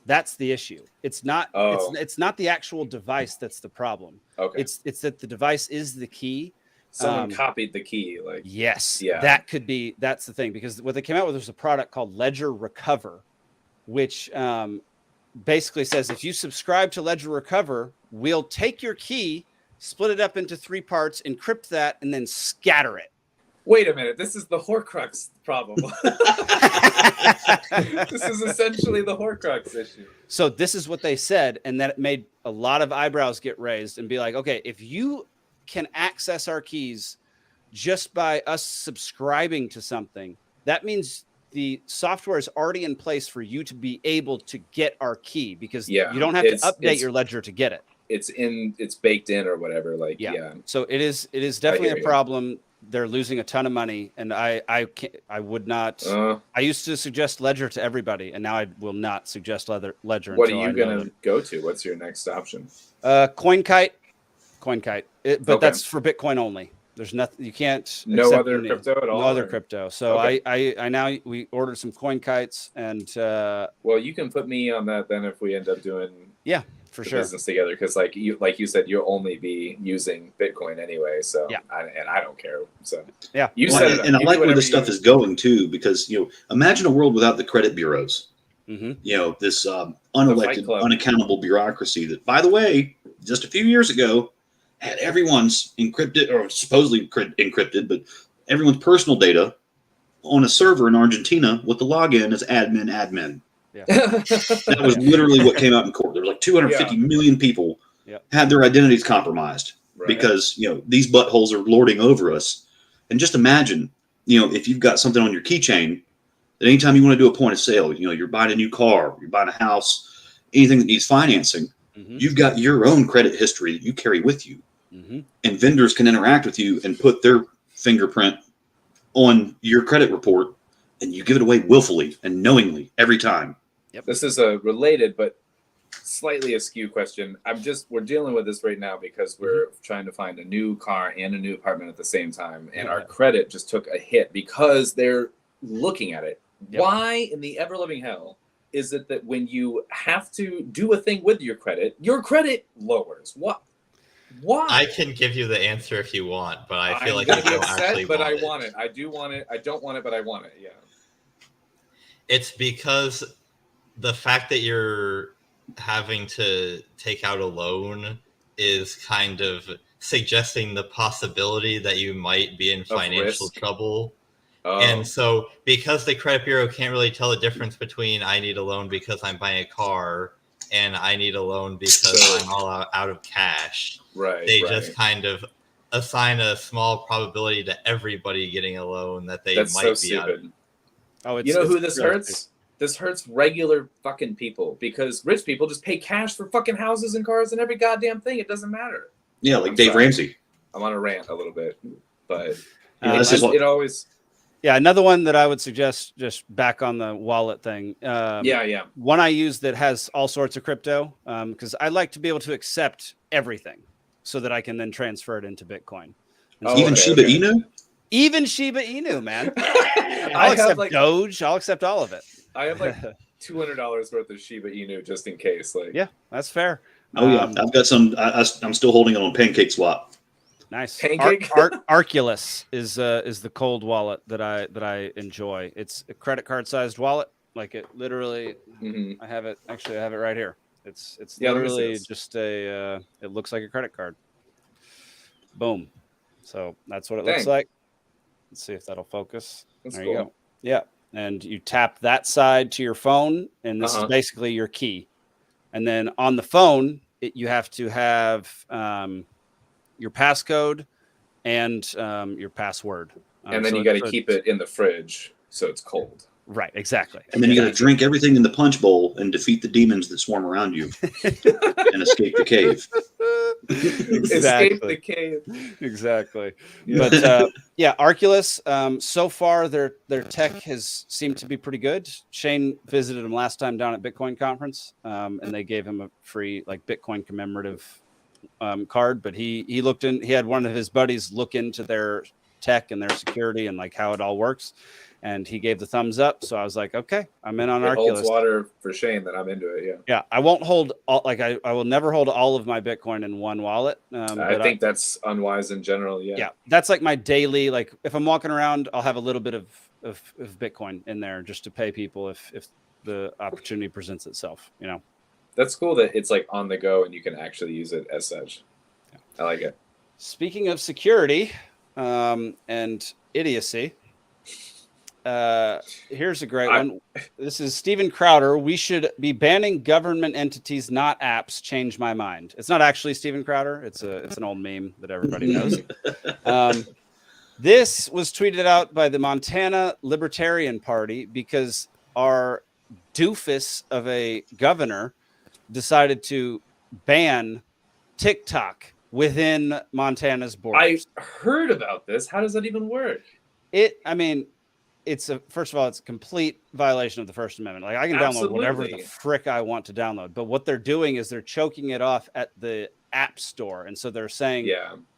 That's the issue. It's not. It's not the actual device that's the problem. Okay. It's that the device is the key. Someone copied the key. Like yes. Yeah. That could be. That's the thing, because what they came out with was a product called Ledger Recover, which basically says if you subscribe to Ledger Recover, we'll take your key, split it up into 3 parts, encrypt that, and then scatter it. Wait a minute. This is the Horcrux problem. This is essentially the Horcrux issue. So this is what they said, and that made a lot of eyebrows get raised and be like, okay, if you can access our keys just by us subscribing to something, that means the software is already in place for you to be able to get our key, because you don't have to update your ledger to get it. It's baked in or whatever. Like, yeah. So it is definitely a problem. They're losing a ton of money, and I would not. I used to suggest Ledger to everybody, and now I will not suggest Ledger. What are you going to go to? What's your next option? CoinKite, but that's for Bitcoin only. There's nothing you can't. No other crypto at all. No other crypto. So I now we ordered some CoinKites, and well, you can put me on that then if we end up doing for sure business together, because like you said, you'll only be using Bitcoin anyway. So I don't care. So you said and I like where this stuff is going too, because imagine a world without the credit bureaus. Mm-hmm. This unelected, unaccountable bureaucracy that, by the way, just a few years ago had everyone's encrypted or supposedly encrypted, but everyone's personal data on a server in Argentina with the login as admin. Yeah. That was literally what came out in court. There were like 250 million people had their identities compromised because, these buttholes are lording over us. And just imagine, if you've got something on your keychain that anytime you want to do a point of sale, you're buying a new car, you're buying a house, anything that needs financing, you've got your own credit history that you carry with you. And vendors can interact with you and put their fingerprint on your credit report, and you give it away willfully and knowingly every time. This is a related but slightly askew question. We're dealing with this right now because we're trying to find a new car and a new apartment at the same time, and our credit just took a hit because they're looking at it. Why in the ever-living hell is it that when you have to do a thing with your credit lowers? What? Why? I can give you the answer if you want, but I feel like you don't actually but want I want it. I do want it. I don't want it, but I want it. Yeah. It's because the fact that you're having to take out a loan is kind of suggesting the possibility that you might be in financial trouble. And so because the credit bureau can't really tell the difference between I need a loan because I'm buying a car and I need a loan because I'm all out of cash. They just kind of assign a small probability to everybody getting a loan that they might be out of. You know who this hurts? This hurts regular fucking people, because rich people just pay cash for fucking houses and cars and every goddamn thing. It doesn't matter. Yeah, like Dave Ramsey. I'm on a rant a little bit, but it always. Yeah, another one that I would suggest, just back on the wallet thing. One I use that has all sorts of crypto, because I like to be able to accept everything so that I can then transfer it into Bitcoin. Even Shiba Inu? Even Shiba Inu, man. I'll accept Doge. I'll accept all of it. I have like $200 worth of Shiba Inu just in case. Yeah, that's fair. Oh yeah, I've got some. I'm still holding it on Pancake Swap. Nice. Arculus is the cold wallet that I enjoy. It's a credit card sized wallet. Like it literally. I have it right here. It's literally just it looks like a credit card. Boom. So that's what it looks like. Let's see if that'll focus. There you go. Yeah. And you tap that side to your phone, and this is basically your key. And then on the phone, you have to have your passcode and your password. And then you got to keep it in the fridge so it's cold. Right, exactly. And then you got to drink everything in the punch bowl and defeat the demons that swarm around you and escape the cave. Escape the cave. Exactly. Yeah. But yeah, Arculus, so far their tech has seemed to be pretty good. Shane visited him last time down at Bitcoin conference, and they gave him a free like Bitcoin commemorative card. But he looked in. He had one of his buddies look into their tech and their security and like how it all works. And he gave the thumbs up. So I was like, okay, I'm in on Arculus. Holds water for Shane, then I'm into it. Yeah. Yeah. I won't hold all, like I will never hold all of my Bitcoin in one wallet. I think that's unwise in general. Yeah. Yeah. That's like my daily, like if I'm walking around, I'll have a little bit of Bitcoin in there just to pay people if the opportunity presents itself, you know. That's cool that it's like on the go and you can actually use it as such. Yeah. I like it. Speaking of security and idiocy, here's a great one. This is Steven Crowder. We should be banning government entities, not apps. Change my mind. It's not actually Steven Crowder. It's an old meme that everybody knows. This was tweeted out by the Montana Libertarian Party because our doofus of a governor decided to ban TikTok within Montana's borders. I heard about this. How does that even work? First of all, it's a complete violation of the First Amendment. Like I can download whatever the frick I want to download, but what they're doing is they're choking it off at the app store. And so they're saying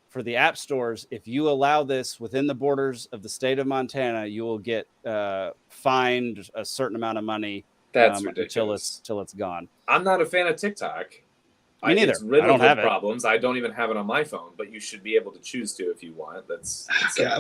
for the app stores, if you allow this within the borders of the state of Montana, you will get fined a certain amount of money. That's ridiculous. Till it's gone. I'm not a fan of TikTok. Me neither. It's riddled with problems. I don't even have it on my phone, but you should be able to choose to if you want. That's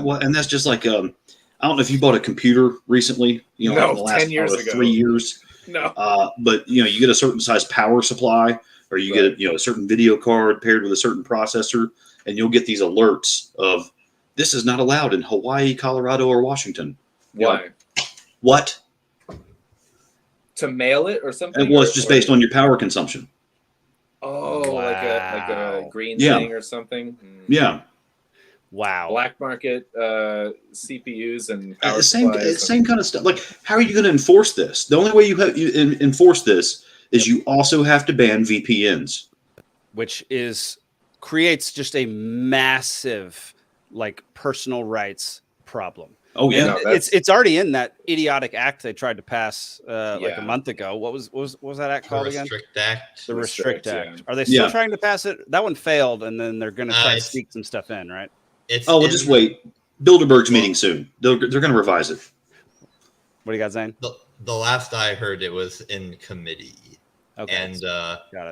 well, and that's just like I don't know if you bought a computer recently. You know, the last 10 years ago. 3 years. No. But you know, you get a certain size power supply, or you get a certain video card paired with a certain processor, and you'll get these alerts of this is not allowed in Hawaii, Colorado, or Washington. Why? What? To mail it or something? It was just based on your power consumption. Oh, wow. like a green thing or something. Yeah. Wow. Black market CPUs and power same kind of stuff. Like, how are you going to enforce this? The only way you enforce this is you also have to ban VPNs, which creates just a massive like personal rights problem. Oh yeah, it's already in that idiotic act they tried to pass like a month ago. What was that act called again? The Restrict Act. Are they still trying to pass it? That one failed, and then they're going to try to sneak some stuff in, right? We'll just wait. Bilderberg's meeting soon. They're going to revise it. What do you got, Zane? The last I heard, it was in committee. Okay, and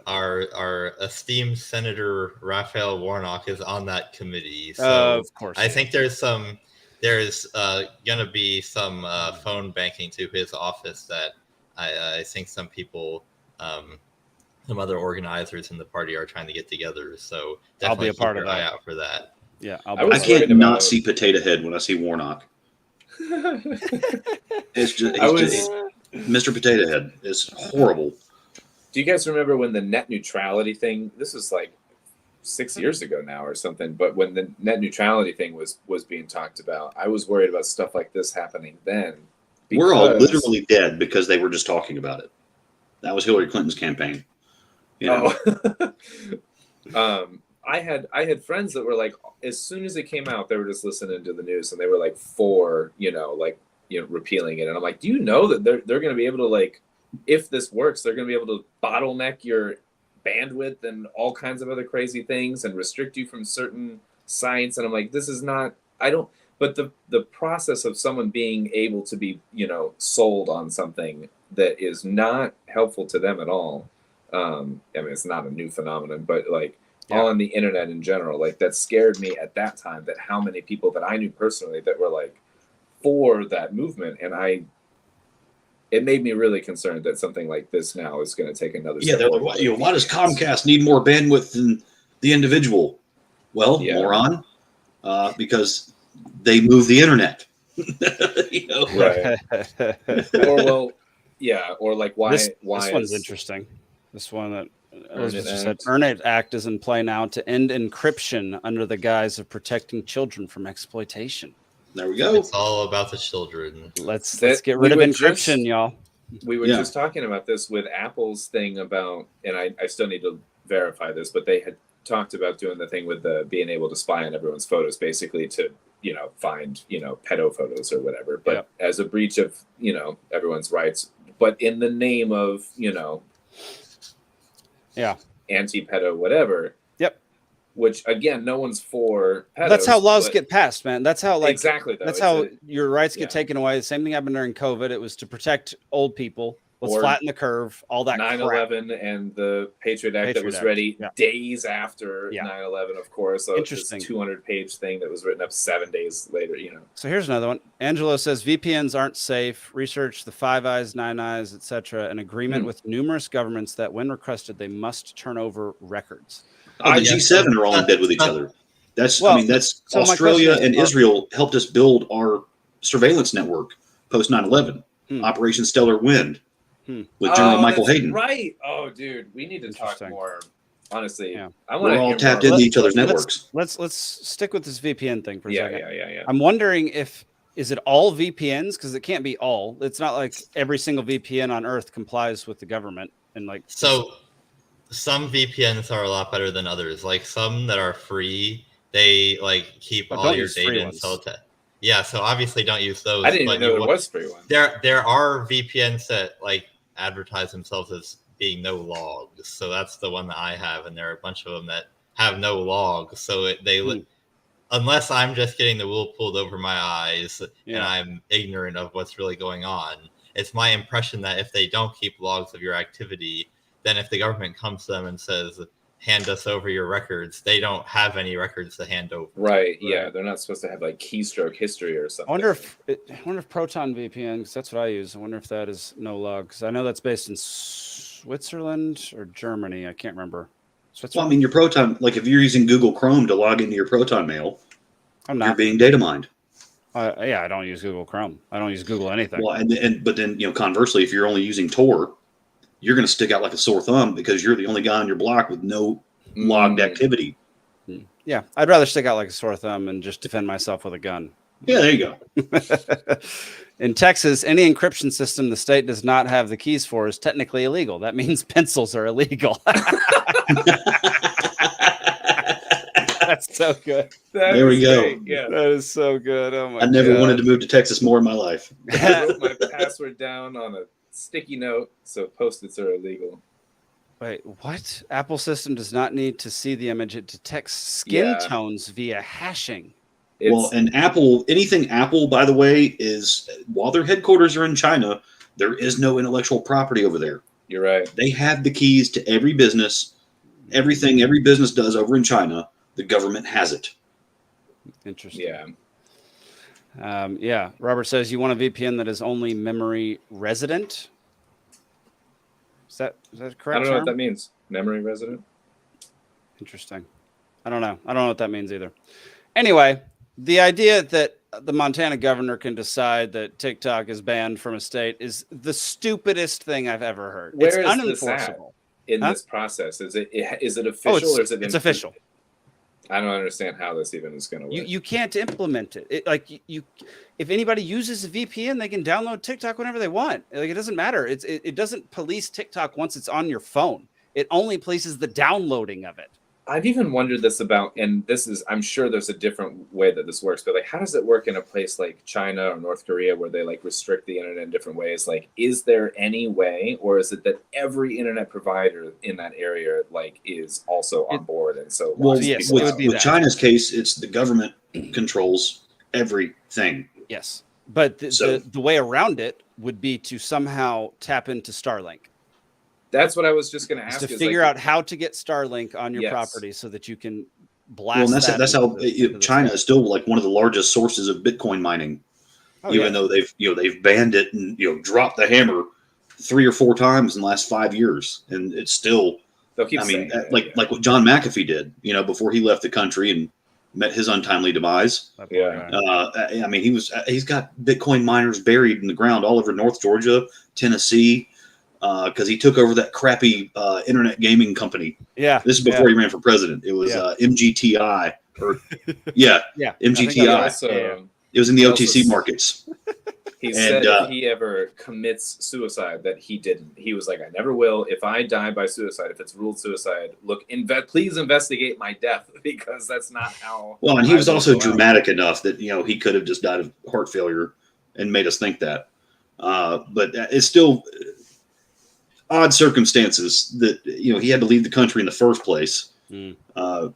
our esteemed Senator Raphael Warnock is on that committee. So of course, I think there's going to be some phone banking to his office that I think some people, some other organizers in the party are trying to get together. So definitely I'll be a part of that. Eye out for that. Yeah, I can't not see Potato Head when I see Warnock. It's just Mr. Potato Head is horrible. Do you guys remember when the net neutrality thing? This was like 6 years ago now or something. But when the net neutrality thing was being talked about, I was worried about stuff like this happening then. We're all literally dead because they were just talking about it. That was Hillary Clinton's campaign. You know? I had friends that were like, as soon as it came out, they were just listening to the news and they were like for, repealing it. And I'm like, do you know that they're going to be able to, like, if this works, they're going to be able to bottleneck your bandwidth and all kinds of other crazy things and restrict you from certain sites. And I'm like, this is not, but the process of someone being able to be, sold on something that is not helpful to them at all. It's not a new phenomenon, but like all on the internet in general, like that scared me at that time, that how many people that I knew personally that were like for that movement. And it made me really concerned that something like this now is going to take another step. They're like, why does Comcast need more bandwidth than the individual? Well, moron, because they move the internet. Right. Or like why this one's interesting. This one that Elizabeth just said, EarnIt Act is in play now to end encryption under the guise of protecting children from exploitation. There we go. It's all about the children. Let's get rid of encryption, y'all. We were just talking about this with Apple's thing about, and I still need to verify this, but they had talked about doing the thing with the being able to spy on everyone's photos, basically to, find, pedo photos or whatever, but as a breach of, everyone's rights, but in the name of, anti-pedo, whatever. Yep. Which again, no one's for pedos. That's how laws get passed, man. That's how exactly. That's how your rights get taken away. The same thing happened during COVID. It was to protect old people. Let's flatten the curve. All that 9/11 and the Patriot Act that was ready days after 9/11, of course. So interesting. 200-page thing that was written up 7 days later. So here's another one. Angelo says VPNs aren't safe. Research the Five Eyes, Nine Eyes, etc. An agreement with numerous governments that, when requested, they must turn over records. The G7 are all in bed with each other. That's so Australia and Israel helped us build our surveillance network post 9/11. Operation Stellar Wind. With General Michael Hayden. Right. Oh, dude, we need to talk more. Honestly, we're all tapped into each other's networks. Let's stick with this VPN thing for a second. Yeah. I'm wondering is it all VPNs? Because it can't be all. It's not like every single VPN on Earth complies with the government and So some VPNs are a lot better than others. Like some that are free, they keep all your data until Yeah, so obviously don't use those. I didn't even know there was free ones. There are VPNs that advertise themselves as being no logs. So that's the one that I have, and there are a bunch of them that have no logs. So unless I'm just getting the wool pulled over my eyes and I'm ignorant of what's really going on, it's my impression that if they don't keep logs of your activity, then if the government comes to them and says, hand us over your records, they don't have any records to hand over. Right. Yeah. They're not supposed to have keystroke history or something. I wonder if Proton VPN, because that's what I use. I wonder if that is no log, because I know that's based in Switzerland or Germany. I can't remember. Well, I mean, your Proton, if you're using Google Chrome to log into your Proton mail, you're being data mined. I don't use Google Chrome. I don't use Google anything. Well, but then conversely, if you're only using Tor, you're going to stick out like a sore thumb because you're the only guy on your block with no logged activity. Yeah, I'd rather stick out like a sore thumb and just defend myself with a gun. Yeah, there you go. In Texas, any encryption system the state does not have the keys for is technically illegal. That means pencils are illegal. That's so good. There we go. Yeah. That is so good. Oh my God. I never wanted to move to Texas more in my life. I wrote my password down on a sticky note, so Post-its are illegal. Wait, what? Apple system does not need to see the image. It detects skin tones via hashing. And anything Apple, by the way, is, while their headquarters are in China, there is no intellectual property over there. You're right. They have the keys to every business. Everything every business does over in China, the government has it. Interesting. Yeah. Robert says you want a VPN that is only memory resident. Is that correct? I don't know what that means. Memory resident. Interesting. I don't know what that means either. Anyway, the idea that the Montana governor can decide that TikTok is banned from a state is the stupidest thing I've ever heard. Where it's is unenforceable this in this process. Is it official or is it? It's official. I don't understand how this even is going to work. You can't implement it. If anybody uses a VPN, they can download TikTok whenever they want. It doesn't matter. It doesn't police TikTok once it's on your phone. It only polices the downloading of it. I've even wondered this about, and I'm sure there's a different way that this works, but how does it work in a place like China or North Korea where they restrict the internet in different ways? Is there any way, or is it that every internet provider in that area is also on board? And so, yes, with China's case, it's the government controls everything. Yes, but the way around it would be to somehow tap into Starlink. That's what I was just going to ask. To figure out how to get Starlink on your property so that you can blast. Well, that's how China is still one of the largest sources of Bitcoin mining, even though they've banned it and dropped the hammer 3 or 4 times in the last 5 years, and it's still. They'll keep saying like what John McAfee did, before he left the country and met his untimely demise. Yeah. He's got Bitcoin miners buried in the ground all over North Georgia, Tennessee. Because he took over that crappy internet gaming company. Yeah, this is before he ran for president. It was MGTI, or MGTI. It was in the OTC markets. He said if he ever commits suicide, that he didn't. He was like, I never will. If I die by suicide, if it's ruled suicide, please investigate my death, because that's not how. Well, and he was also dramatic enough that, he could have just died of heart failure and made us think that. But it's still odd circumstances that, he had to leave the country in the first place. But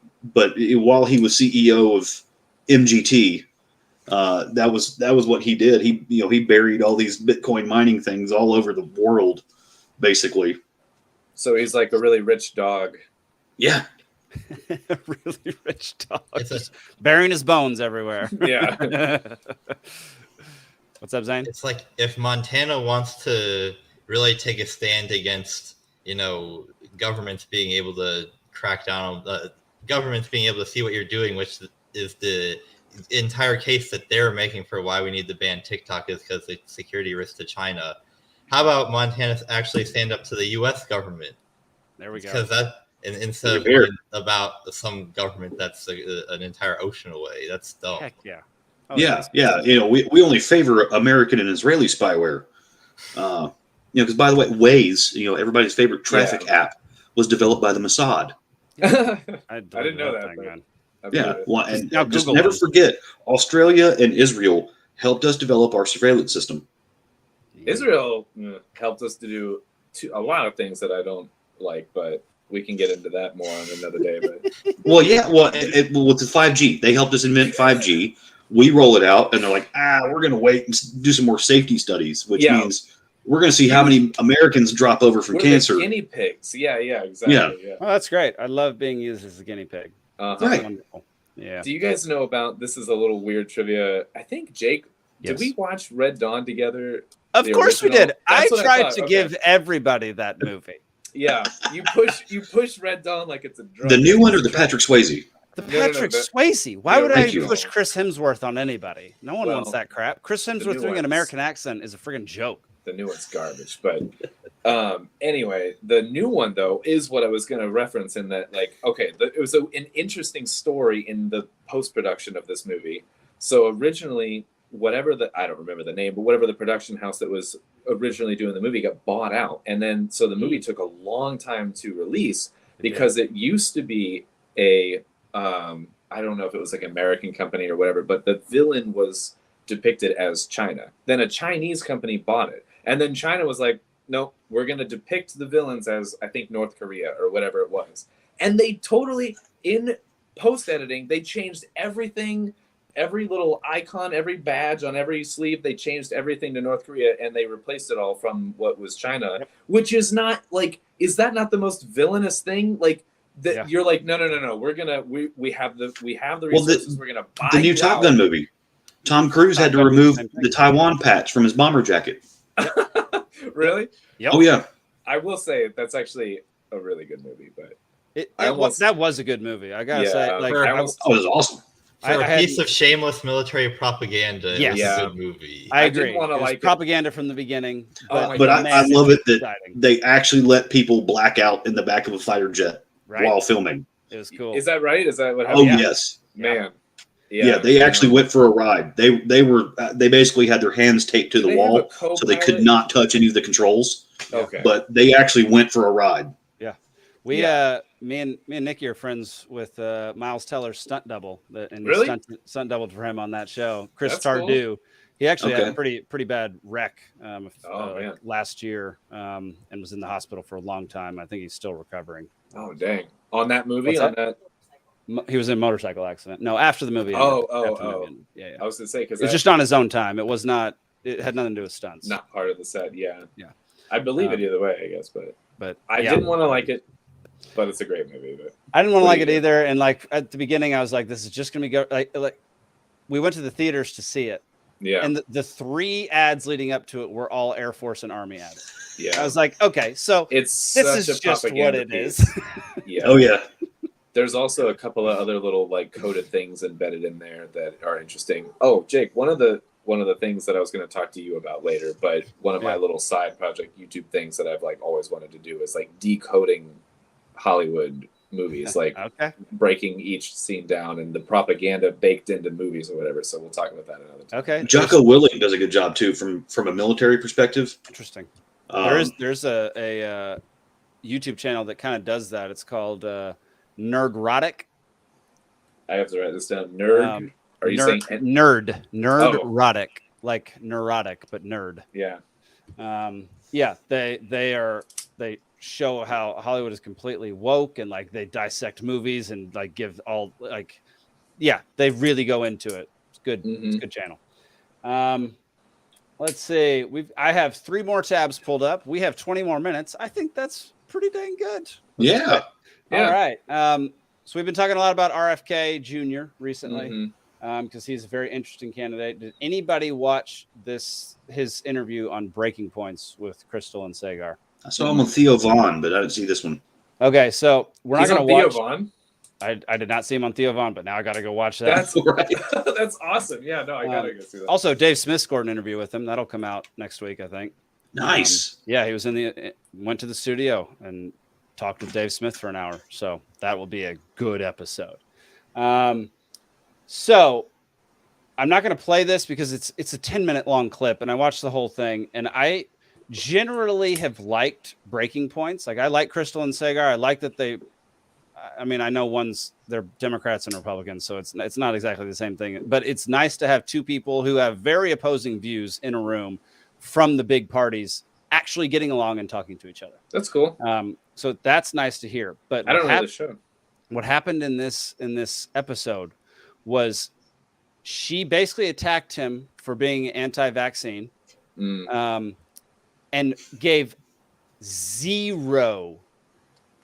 while he was CEO of MGT, that was what he did. He buried all these Bitcoin mining things all over the world, basically. So he's like a really rich dog. Yeah. A really rich dog. Just burying his bones everywhere. Yeah. What's up, Zane? It's like if Montana wants to really take a stand against, governments being able to crack down on governments being able to see what you're doing, which is the entire case that they're making for why we need to ban TikTok, is because the security risk to China. How about Montana actually stand up to the U.S. government? There we go. Because instead of worrying about some government that's an entire ocean away, that's dumb. Heck yeah. Oh, yeah. We only favor American and Israeli spyware. Because by the way, Waze, everybody's favorite traffic app, was developed by the Mossad. I didn't know that. Man. Yeah, well, and just never forget, Australia and Israel helped us develop our surveillance system. Israel helped us to do a lot of things that I don't like, but we can get into that more on another day. But well, yeah, with the 5G, they helped us invent 5G. We roll it out, and they're like, we're going to wait and do some more safety studies, which means we're going to see how many Americans drop over from cancer. The guinea pigs. Yeah, exactly. Yeah. Well, that's great. I love being used as a guinea pig. Right. Wonderful. Yeah. Do you guys know about, this is a little weird trivia. I think Jake, did we watch Red Dawn together? Of course we did. I tried to give everybody that movie. Yeah. You push Red Dawn like it's a drug. The new one or the Patrick Swayze? The Patrick Swayze. Why would I push Chris Hemsworth on anybody? No one wants that crap. Chris Hemsworth doing an American accent is a friggin' joke. The new one's garbage. But anyway, the new one, though, is what I was going to reference in that, it was an interesting story in the post-production of this movie. So originally, I don't remember the name, but whatever the production house that was originally doing the movie got bought out. And then, so the movie took a long time to release because it used to be I don't know if it was like an American company or whatever, but the villain was depicted as China. Then a Chinese company bought it. And then China was like, no, we're going to depict the villains as, I think, North Korea or whatever it was. And they totally, in post-editing, they changed everything, every little icon, every badge on every sleeve, they changed everything to North Korea, and they replaced it all from what was China, which is not, is that not the most villainous thing? You're like, no, we have the resources, we're going to buy the new Top Gun movie. Tom Cruise had to remove the Taiwan patch from his bomber jacket. Really? Yep. Oh yeah. I will say that's actually a really good movie, but that was a good movie. I gotta say, it was awesome. For a piece of shameless military propaganda, it was a good movie. I agree. It was propaganda from the beginning. But I love it that they actually let people black out in the back of a fighter jet while filming. It was cool. Is that right? Is that what happened? Oh yes, man. Yeah, they actually went for a ride. They basically had their hands taped to the wall, so they could not touch any of the controls. Okay, but they actually went for a ride. Yeah, me and Nikki are friends with Miles Teller's stunt double, and stunt doubled for him on that show. Chris Hardee. Cool. He actually had a pretty bad wreck last year, and was in the hospital for a long time. I think he's still recovering. Oh dang! On that movie, he was in a motorcycle accident. No, after the movie. Yeah. I was gonna say because it's just on his own time. It was not. It had nothing to do with stunts. Not part of the set. Yeah. Yeah. I believe it either way, I guess, but I didn't want to like it. But it's a great movie. But I didn't want to like it either. And at the beginning, I was like, "This is just gonna be like." We went to the theaters to see it. Yeah. And the 3 ads leading up to it were all Air Force and Army ads. Yeah. I was like, okay, so this is just what it is. Yeah. Oh yeah. There's also a couple of other little coded things embedded in there that are interesting. Oh, Jake, one of the things that I was going to talk to you about later, but one of my little side project YouTube things that I've always wanted to do is decoding Hollywood movies, like breaking each scene down and the propaganda baked into movies or whatever. So we'll talk about that another time. Okay. Jocko Willing does a good job too from a military perspective. Interesting. There's a YouTube channel that kind of does that. It's called Nerdrotic. I have to write this down. Nerd. Are you saying Nerdrotic, like neurotic, but nerd? Yeah. Yeah. They show how Hollywood is completely woke and like they dissect movies and like give all like, yeah, they really go into it. It's good. It's a good channel. Let's see. I have 3 more tabs pulled up. We have 20 more minutes. I think that's pretty dang good. Yeah. All right. So we've been talking a lot about RFK Jr. recently because he's a very interesting candidate. Did anybody watch his interview on Breaking Points with Crystal and Sagar? I saw him on Theo Vaughn, but I didn't see this one. Okay, so we're not going to watch. Theo Vaughn? I did not see him on Theo Vaughn, but now I got to go watch that. That's right. That's awesome. Yeah, no, I gotta go see that. Also, Dave Smith scored an interview with him. That'll come out next week, I think. Nice. Yeah, he was went to the studio and talked with Dave Smith for an hour. So that will be a good episode. So I'm not going to play this because it's a 10-minute long clip, and I watched the whole thing, and I generally have liked Breaking Points. Like I like Crystal and Sagar. I like that I mean, I know they're Democrats and Republicans, so it's not exactly the same thing, but it's nice to have 2 people who have very opposing views in a room from the big parties actually getting along and talking to each other. That's cool. So that's nice to hear. But I don't know the show. What happened in this episode was she basically attacked him for being anti-vaccine, and gave zero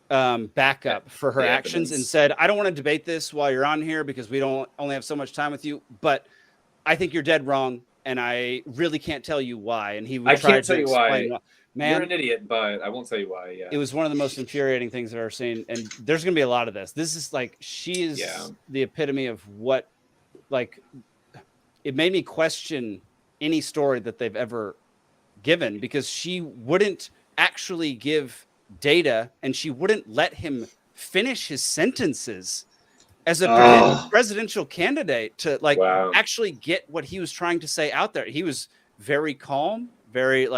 backup for her actions and said, I don't want to debate this while you're on here because we don't only have so much time with you, but I think you're dead wrong. And I really can't tell you why. And he would try to explain why. Man, you're an idiot, but I won't tell you why. Yeah. It was one of the most infuriating things I've ever seen. And there's going to be a lot of this. This is like, she is the epitome of what, like, it made me question any story that they've ever given because she wouldn't actually give data and she wouldn't let him finish his sentences as a presidential candidate to actually get what he was trying to say out there. He was very calm, very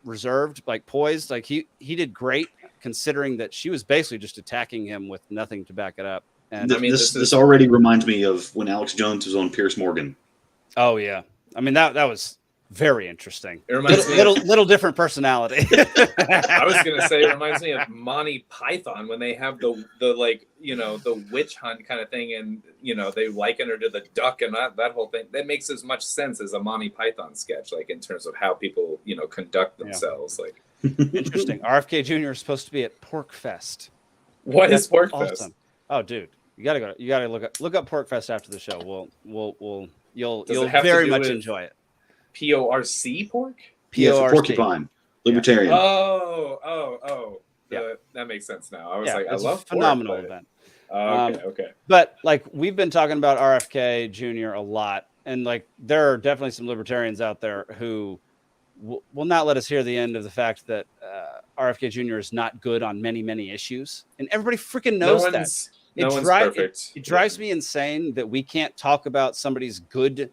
reserved, poised. Like he did great considering that she was basically just attacking him with nothing to back it up. And I mean, this already reminds me of when Alex Jones was on Piers Morgan. Oh yeah. I mean, that was very interesting. It reminds me little different personality. I was gonna say it reminds me of Monty Python when they have the witch hunt kind of thing, and they liken her to the duck and that whole thing. That makes as much sense as a Monty Python sketch, like in terms of how people conduct themselves. Like interesting. RFK Jr. is supposed to be at Pork Fest. What is Pork Fest? Oh, dude, you gotta look up Pork Fest after the show. You'll very much enjoy it. PORC pork? Yeah, porcupine. Libertarian. Yeah. That makes sense now. I was I love phenomenal pork, event. Okay. But we've been talking about RFK Jr. a lot, and there are definitely some libertarians out there who will not let us hear the end of the fact that RFK Jr. is not good on many, many issues, and everybody freaking knows that. It drives me insane that we can't talk about somebody's good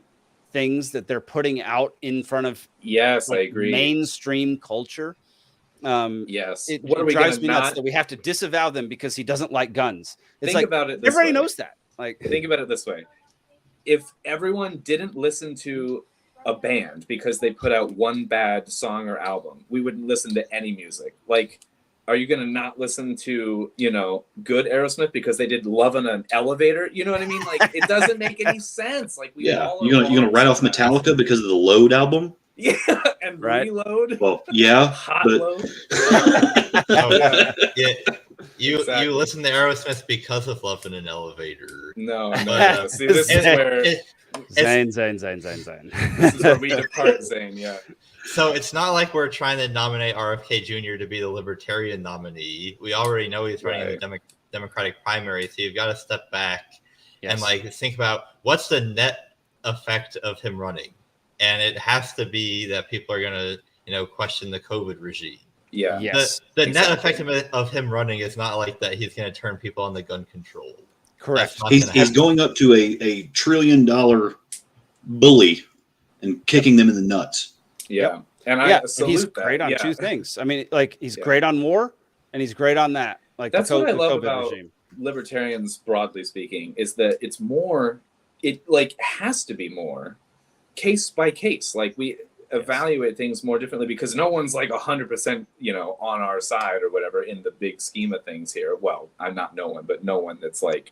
things that they're putting out in front of I agree, mainstream culture. It drives me nuts that we have to disavow them because he doesn't like guns. It's about it this everybody way. Knows that. Think about it this way: if everyone didn't listen to a band because they put out one bad song or album, we wouldn't listen to any music. Are you going to not listen to, good Aerosmith because they did Love in an Elevator? You know what I mean? It doesn't make any sense. You're gonna write off Metallica because of the Load album? Yeah, and Reload. Well, yeah, Hot but... Load. You listen to Aerosmith because of Love in an Elevator. No. See, this is where Zane. This is where we depart, Zane. Yeah. So it's not like we're trying to nominate RFK Jr. to be the Libertarian nominee. We already know he's running in the Democratic primary, so you've got to step back and think about what's the net effect of him running. And it has to be that people are going to, question the COVID regime. Yeah. Yes. The net effect of him running is not like that he's going to turn people on the gun control. Correct. He's going up to a $1 trillion bully and kicking them in the nuts. Yeah. And I salute he's that. great on two things. I mean, like he's great on war and he's great on that. Like that's what I love COVID about regime. Libertarians, broadly speaking, is that it's more, it like has to be more case by case. Like we evaluate things more differently because no one's like 100%, on our side or whatever in the big scheme of things here. Well, I'm not no one, but no one that's like,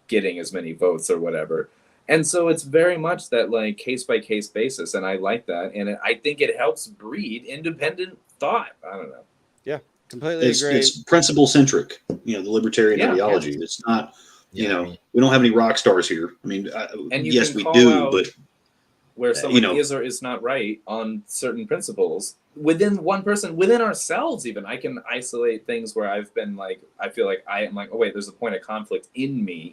getting as many votes or whatever. And so it's very much that like case by case basis. And I like that. And I think it helps breed independent thought. I don't know. Yeah, completely agree. It's principle centric, the libertarian ideology. It's not, we don't have any rock stars here. I mean, yes, we do, but where someone is or is not right on certain principles within one person, within ourselves, even I can isolate things where I've been like, I feel like I am like, oh wait, there's a point of conflict in me,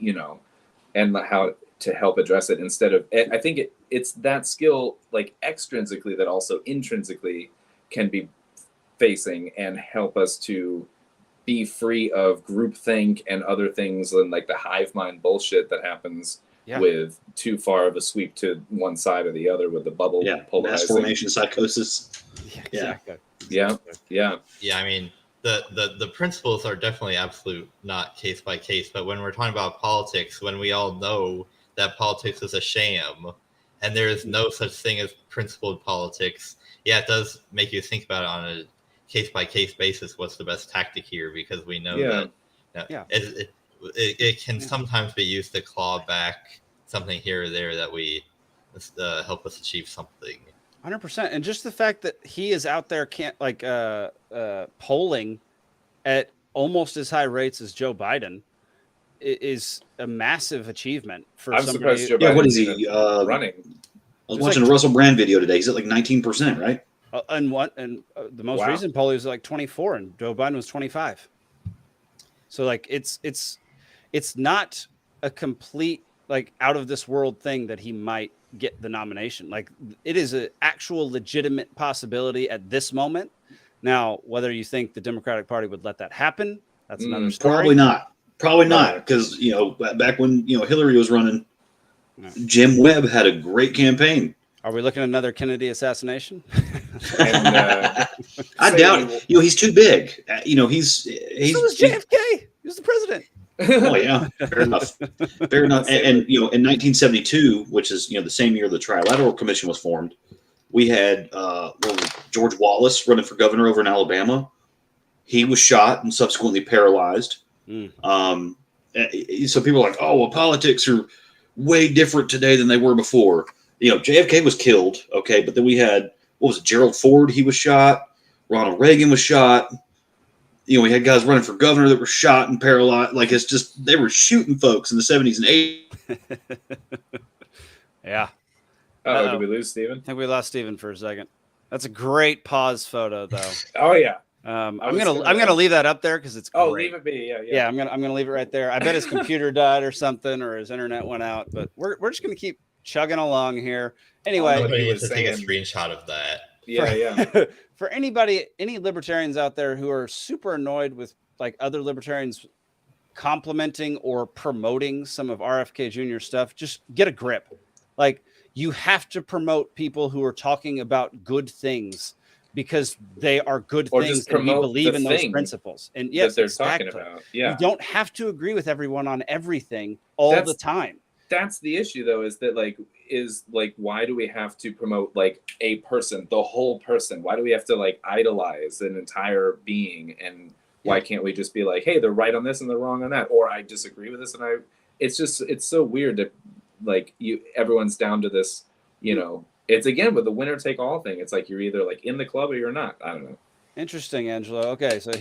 and how to help address it instead of, I think it's that skill, like extrinsically that also intrinsically can be facing and help us to be free of groupthink and other things and like the hive mind bullshit that happens with too far of a sweep to one side or the other with the bubble polarizing. Mass formation psychosis. Yeah. I mean, the principles are definitely absolute, not case by case. But when we're talking about politics, when we all know that politics is a sham and there is no such thing as principled politics, it does make you think about it on a case by case basis. What's the best tactic here? Because we know that it can sometimes be used to claw back something here or there that we help us achieve something. 100%. And just the fact that he is out there polling at almost as high rates as Joe Biden is a massive achievement for I'm somebody. Surprised Joe Biden's what is he running? I was watching a Russell Brand video today. He's at like 19%, right? The most recent poll was like 24 and Joe Biden was 25. So like it's not a complete like out of this world thing that he might get the nomination. Like it is an actual legitimate possibility at this moment. Now, whether you think the Democratic Party would let that happen, that's another story. Probably not. Because, back when, Hillary was running, Jim Webb had a great campaign. Are we looking at another Kennedy assassination? I doubt it. He's too big. He's so was JFK. He was the president. Oh yeah, fair enough. Fair enough. And in 1972, which is the same year the Trilateral Commission was formed, we had George Wallace running for governor over in Alabama. He was shot and subsequently paralyzed. So people are like, oh well, politics are way different today than they were before. JFK was killed, okay, but then we had Gerald Ford? He was shot. Ronald Reagan was shot. We had guys running for governor that were shot and paralyzed. Like it's just they were shooting folks in the 70s and 80s. Yeah. Did we lose Steven? I think we lost Steven for a second. That's a great pause photo, though. Oh yeah. I'm gonna leave that up there because it's great. Oh, leave it be. Yeah. I'm gonna leave it right there. I bet his computer died or something, or his internet went out. But we're just gonna keep chugging along here. Anyway, he was take a screenshot of that. Yeah. For any libertarians out there who are super annoyed with like other libertarians complimenting or promoting some of RFK Jr. stuff, just get a grip. Like you have to promote people who are talking about good things because they are good things and we believe in those principles. And yes, they're talking about. Yeah. You don't have to agree with everyone on everything all the time. That's the issue though, is that why do we have to promote like a person, the whole person? Why do we have to like idolize an entire being? And why can't we just be like, hey, they're right on this and they're wrong on that, or I disagree with this and it's so weird that like everyone's down to this, it's again with the winner take all thing. It's like you're either like in the club or you're not. I don't know. Interesting, Angelo. Okay, so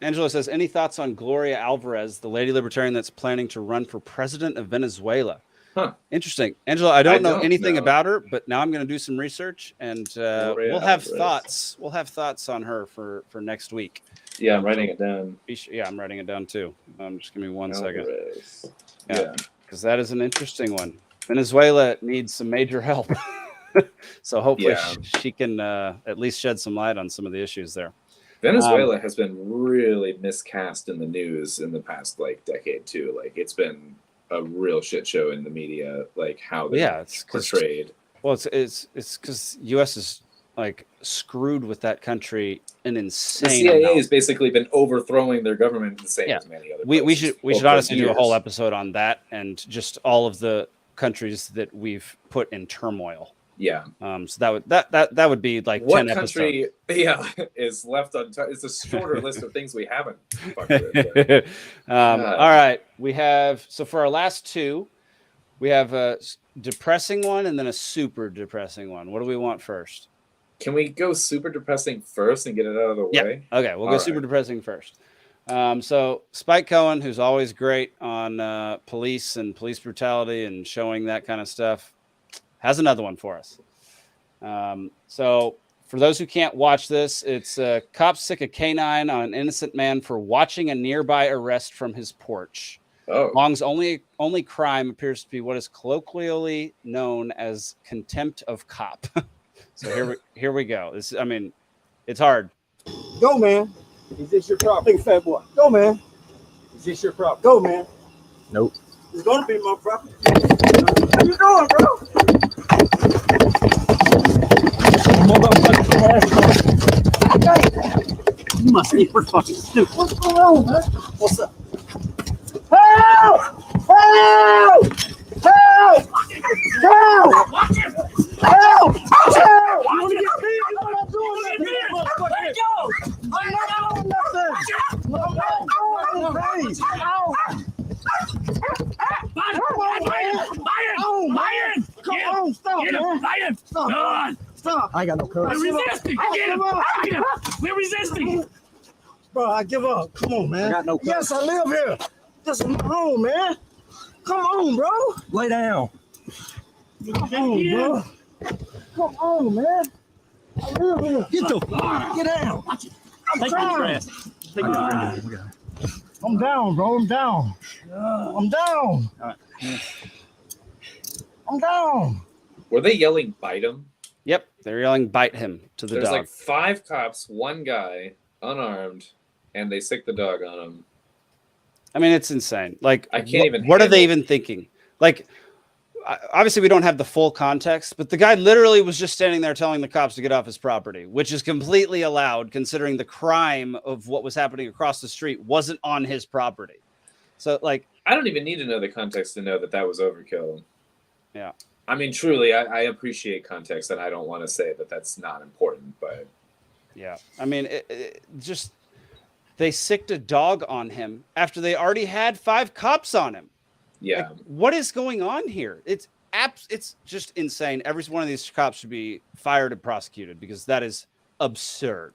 Angelo says, any thoughts on Gloria Alvarez, the lady libertarian that's planning to run for president of Venezuela? Huh. Interesting. Angelo, I don't know anything about her, but now I'm going to do some research and we'll have thoughts. We'll have thoughts on her for next week. Yeah, I'm writing it down. I'm writing it down too. Just give me one second. Yeah, because that is an interesting one. Venezuela needs some major help. So hopefully she can at least shed some light on some of the issues there. Venezuela has been really miscast in the news in the past like decade too. Like it's been a real shit show in the media, like how they're portrayed. Well, it's because U.S. is like screwed with that country an insane. The CIA amount. has basically been overthrowing their government the same as many other. We should honestly do a whole episode on that and just all of the countries that we've put in turmoil. Yeah. So that would be like what 10 country? episodes. Is left untouched. It's a shorter list of things we haven't. All right, we have for our last two, we have a depressing one and then a super depressing one. What do we want first? Can we go super depressing first and get it out of the way? Okay, we'll go super depressing first. So Spike Cohen, who's always great on police and police brutality and showing that kind of stuff, has another one for us. So for those who can't watch this, it's cops sick a canine on an innocent man for watching a nearby arrest from his porch. Oh. Long's only crime appears to be what is colloquially known as contempt of cop. So here we go. It's hard. Go, man. Is this your property? Big fat boy. Go, man. Is this your property? Go, man. Nope. It's gonna be my property. How you doing, bro? You must be fucking stupid. What's going on, man? What's up? Help! Help! Help! Help! Watch him! Help! Help! I'm gonna get beat. I'm not doing nothing. Let it go! I'm not doing nothing. I'm not doing anything. Come on, stop, man. Stop. Stop. I got no courage. We're resisting. We're resisting. Bro, I give up. Come on, man. I got no courage. Yes, I live here. This is my home, man. Come on, bro. Lay down. Come on, bro. Come on, man. I live here. Get down. I'm trying. I'm down, bro. I'm down. I'm down. All right. I'm down. Were they yelling "bite him"? Yep, they're yelling "bite him" to the There's dog. like 5 cops, 1 guy, unarmed, and they sick the dog on him. I mean, it's insane. Like, I can't even. What are they even thinking? Like, obviously, we don't have the full context, but the guy literally was just standing there telling the cops to get off his property, which is completely allowed considering the crime of what was happening across the street wasn't on his property. So, like, I don't even need to know the context to know that was overkill. Yeah. I mean, truly, I appreciate context, and I don't want to say that that's not important, but yeah, I mean, it just they sicked a dog on him after they already had 5 cops on him. Yeah, like, what is going on here? It's just insane. Every one of these cops should be fired and prosecuted because that is absurd.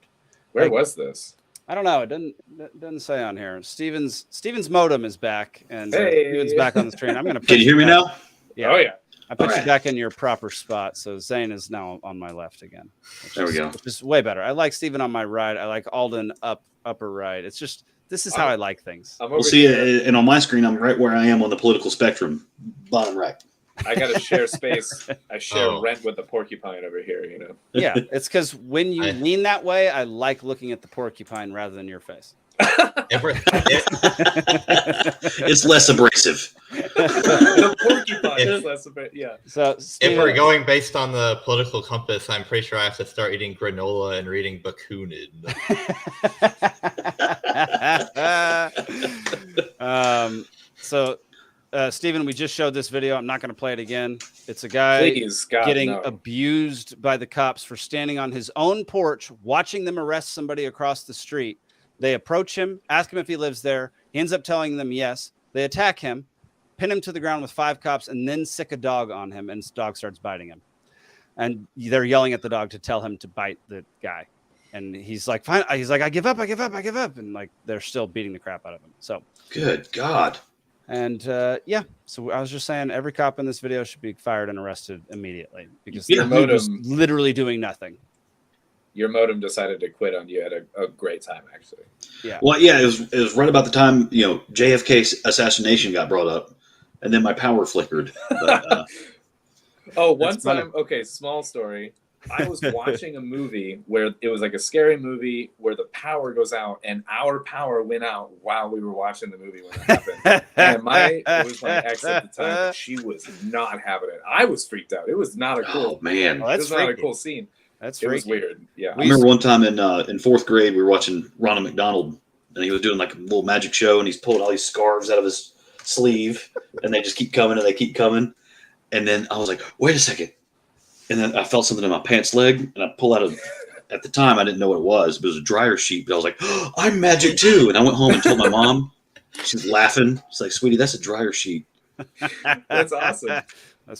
Where was this? I don't know. It doesn't say on here. Steven's modem is back, and hey. Steven's back on the screen. I'm gonna. Can you hear me now? Yeah. Oh yeah. I put you back in your proper spot, so Zane is now on my left again. There we go. Which is way better. I like Steven on my right. I like Alden upper right. It's just this is how I like things. We'll see, and on my screen, I'm right where I am on the political spectrum, bottom right. I got to share space. I share rent with the porcupine over here. You know. Yeah, it's because when you lean that way, I like looking at the porcupine rather than your face. It's less abrasive. The porcupine is less abrasive. Yeah. So if we're going based on the political compass, I'm pretty sure I have to start eating granola and reading Bakunin. Steven, we just showed this video. I'm not going to play it again. It's a guy getting abused by the cops for standing on his own porch, watching them arrest somebody across the street. They approach him, ask him if he lives there. He ends up telling them yes. They attack him, pin him to the ground with 5 cops, and then sick a dog on him, and his dog starts biting him. And they're yelling at the dog to tell him to bite the guy. And he's like, fine. He's like, I give up. And like, they're still beating the crap out of him. So good God. And yeah, so I was just saying every cop in this video should be fired and arrested immediately because the dude was literally doing nothing. Your modem decided to quit on you at a great time, actually. Yeah. Well, yeah, it was right about the time, JFK's assassination got brought up, and then my power flicked. But, one time, okay, small story. I was watching a movie where it was like a scary movie where the power goes out, and our power went out while we were watching the movie when it happened. And it was my ex at the time, and she was not having it. I was freaked out. It was not a cool. Oh man, it was not a cool scene. That's it was weird. Yeah, I remember one time in fourth grade we were watching Ronald McDonald, and he was doing like a little magic show, and he's pulling all these scarves out of his sleeve, and they just keep coming and they keep coming. And then I was like, wait a second. And then I felt something in my pants leg, and I pull out at the time I didn't know what it was, but it was a dryer sheet. But I was like, oh, I'm magic too. And I went home and told my mom. She was laughing. She's like, sweetie, that's a dryer sheet. That's awesome.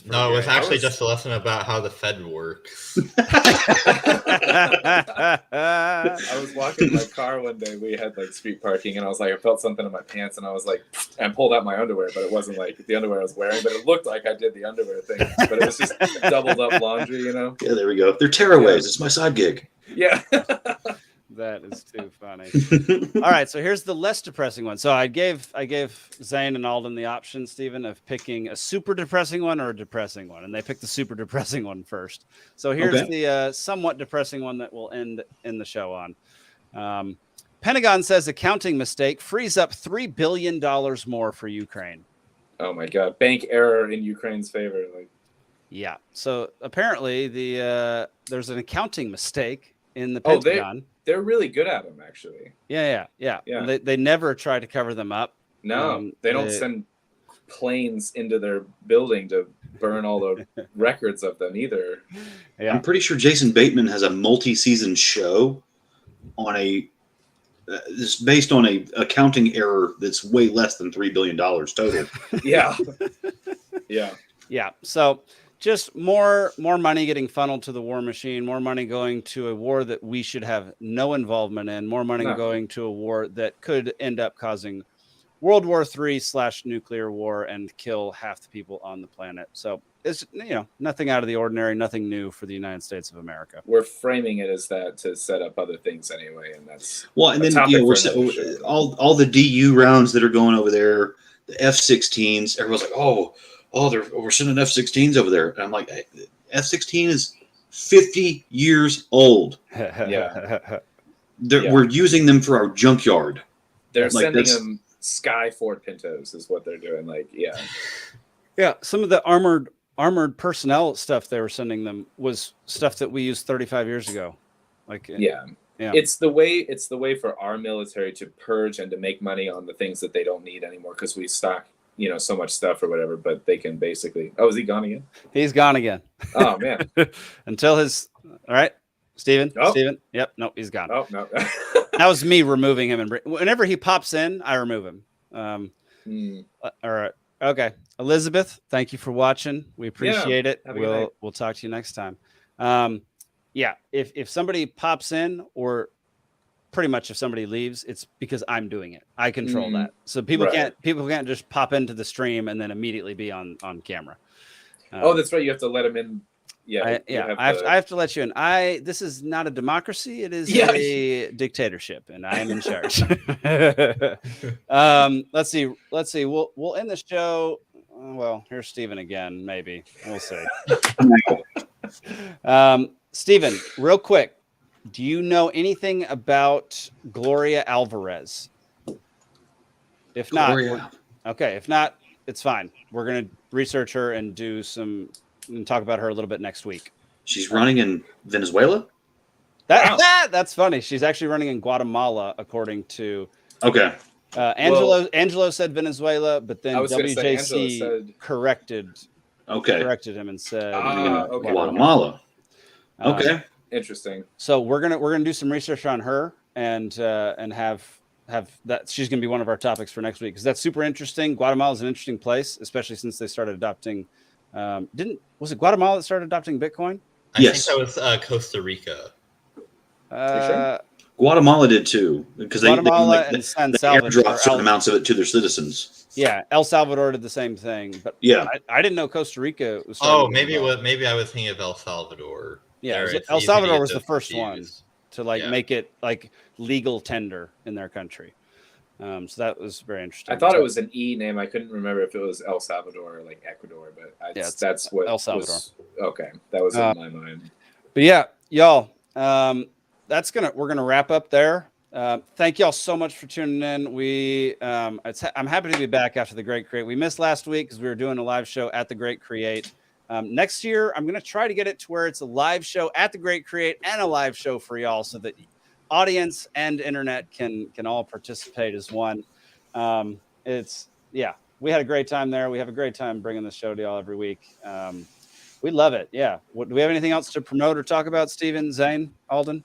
No, it was actually just a lesson about how the Fed works. I was walking my car one day. We had like street parking, and I was like, I felt something in my pants, and I was like, I pulled out my underwear, but it wasn't like the underwear I was wearing, but it looked like I did the underwear thing, but it was just doubled up laundry, you know? Yeah, there we go. They're tearaways. It's my side gig. Yeah. That is too funny. All right, so here's the less depressing one. So I gave Zane and Alden the option, Stephen, of picking a super depressing one or a depressing one, and they picked the super depressing one first. So here's the somewhat depressing one that we'll end in the show on. Pentagon says accounting mistake frees up $3 billion more for Ukraine. Oh my God, bank error in Ukraine's favor. Like, yeah. So apparently there's an accounting mistake in the Pentagon. They're really good at them, actually. Yeah. They never try to cover them up. No, they don't send planes into their building to burn all the records of them either. Yeah. I'm pretty sure Jason Bateman has a multi-season show on it's based on a accounting error that's way less than $3 billion total. Yeah. Yeah. So just more money getting funneled to the war machine, more money going to a war that we should have no involvement in, more money going to a war that could end up causing World War III / nuclear war and kill half the people on the planet. So it's, nothing out of the ordinary, nothing new for the United States of America. We're framing it as that to set up other things anyway. And that's and then we're all the DU rounds that are going over there, the F-16s, everyone's like, we're sending F-16s over there. And I'm like, F-16 is 50 years old. Yeah. We're using them for our junkyard. They're sending them Sky Ford Pintos is what they're doing. Like, yeah. Yeah. Some of the armored personnel stuff they were sending them was stuff that we used 35 years ago. Like, yeah. It's the way for our military to purge and to make money on the things that they don't need anymore because we stock so much stuff or whatever, but they can basically. Oh, is he gone again? He's gone again. Oh man. Until all right, Steven. Oh. Steven. Yep. Nope. He's gone. Oh no. That was me removing him, and whenever he pops in, I remove him. All right. Okay. Elizabeth, thank you for watching. We appreciate it. We'll talk to you next time. If somebody pops in or pretty much if somebody leaves, it's because I'm doing it. I control that. So people can't just pop into the stream and then immediately be on camera. That's right. You have to let them in. Yeah. I have to let you in. This is not a democracy. It is a dictatorship, and I am in charge. Let's see. We'll end the show. Well, here's Steven again. Maybe we'll see. Steven, real quick. Do you know anything about Gloria Alvarez? If not, if not, it's fine. We're going to research her and talk about her a little bit next week. She's running in Venezuela? That's funny. She's actually running in Guatemala, according to... Okay. Angelo said Venezuela, but then WJC corrected him and said Guatemala. Okay. Interesting. So we're gonna do some research on her and have that. She's gonna be one of our topics for next week because that's super interesting. Guatemala is an interesting place, especially since they started adopting. Was it Guatemala that started adopting Bitcoin? I think that was Costa Rica. Guatemala did too because they and San Salvador airdrop certain amounts of it to their citizens. Yeah, El Salvador did the same thing, but I didn't know Costa Rica was. Maybe I was thinking of El Salvador. Yeah, El Salvador was the first one to make it like legal tender in their country. So that was very interesting. I thought it was an E name. I couldn't remember if it was El Salvador or like Ecuador, but that's what El Salvador. Okay, that was in my mind. But yeah, y'all, we're gonna wrap up there. Thank y'all so much for tuning in. I'm happy to be back after the Great Create. We missed last week because we were doing a live show at the Great Create. Next year, I'm going to try to get it to where it's a live show at the Great Create and a live show for y'all, so that audience and internet can all participate as one. We had a great time there. We have a great time bringing this show to y'all every week. We love it. Yeah. Do we have anything else to promote or talk about, Steven, Zane, Alden?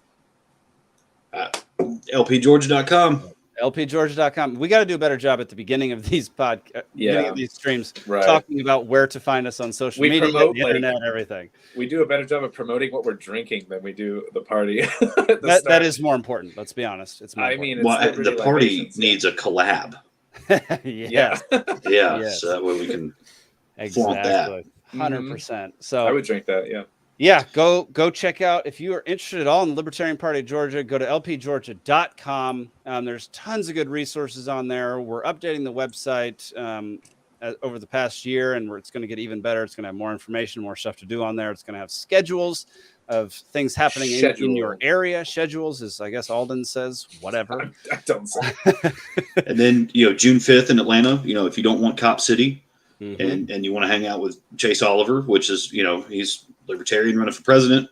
LPGeorgia.com. LPGeorgia.com. We got to do a better job at the beginning of these beginning of these streams, talking about where to find us on social media, promote, the internet, and everything. We do a better job of promoting what we're drinking than we do the party. That is more important. Let's be honest. It's more the party needs a collab. Yeah. Yes. So that way we can flaunt that. 100%. So I would drink that. Yeah. Yeah, go check out, if you are interested at all in the Libertarian Party of Georgia, go to lpgeorgia.com. There's tons of good resources on there. We're updating the website over the past year, and it's going to get even better. It's going to have more information, more stuff to do on there. It's going to have schedules of things happening in your area. Schedules is, I guess Alden says, whatever. I don't say. And then, June 5th in Atlanta, if you don't want Cop City, and you want to hang out with Chase Oliver, which is, he's Libertarian running for president.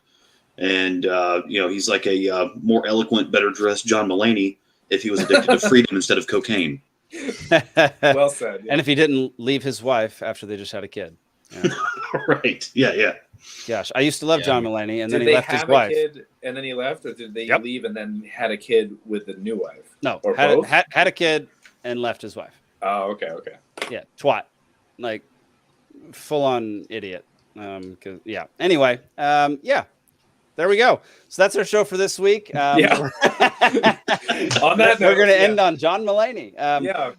And, he's like a more eloquent, better dressed John Mulaney if he was addicted to freedom instead of cocaine. Well said. Yeah. And if he didn't leave his wife after they just had a kid. Yeah. Right. Yeah. Gosh, I used to love John Mulaney, and then he left his wife. Kid and then he left, or did they leave and then had a kid with the new wife? No, or had both? Had a kid and left his wife. Oh, okay. Yeah, twat. Like, full-on idiot. Anyway, there we go. So that's our show for this week. On that note, we're going to end on John Mulaney.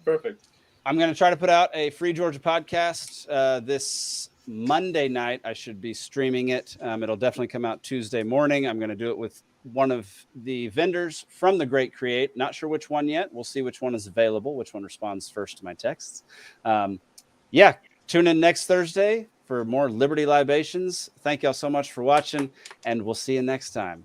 Perfect. I'm going to try to put out a Free Georgia podcast this Monday night. I should be streaming it. It'll definitely come out Tuesday morning. I'm going to do it with one of the vendors from the Great Create. Not sure which one yet. We'll see which one is available, which one responds first to my texts. Tune in next Thursday for more Liberty Libations. Thank y'all so much for watching, and we'll see you next time.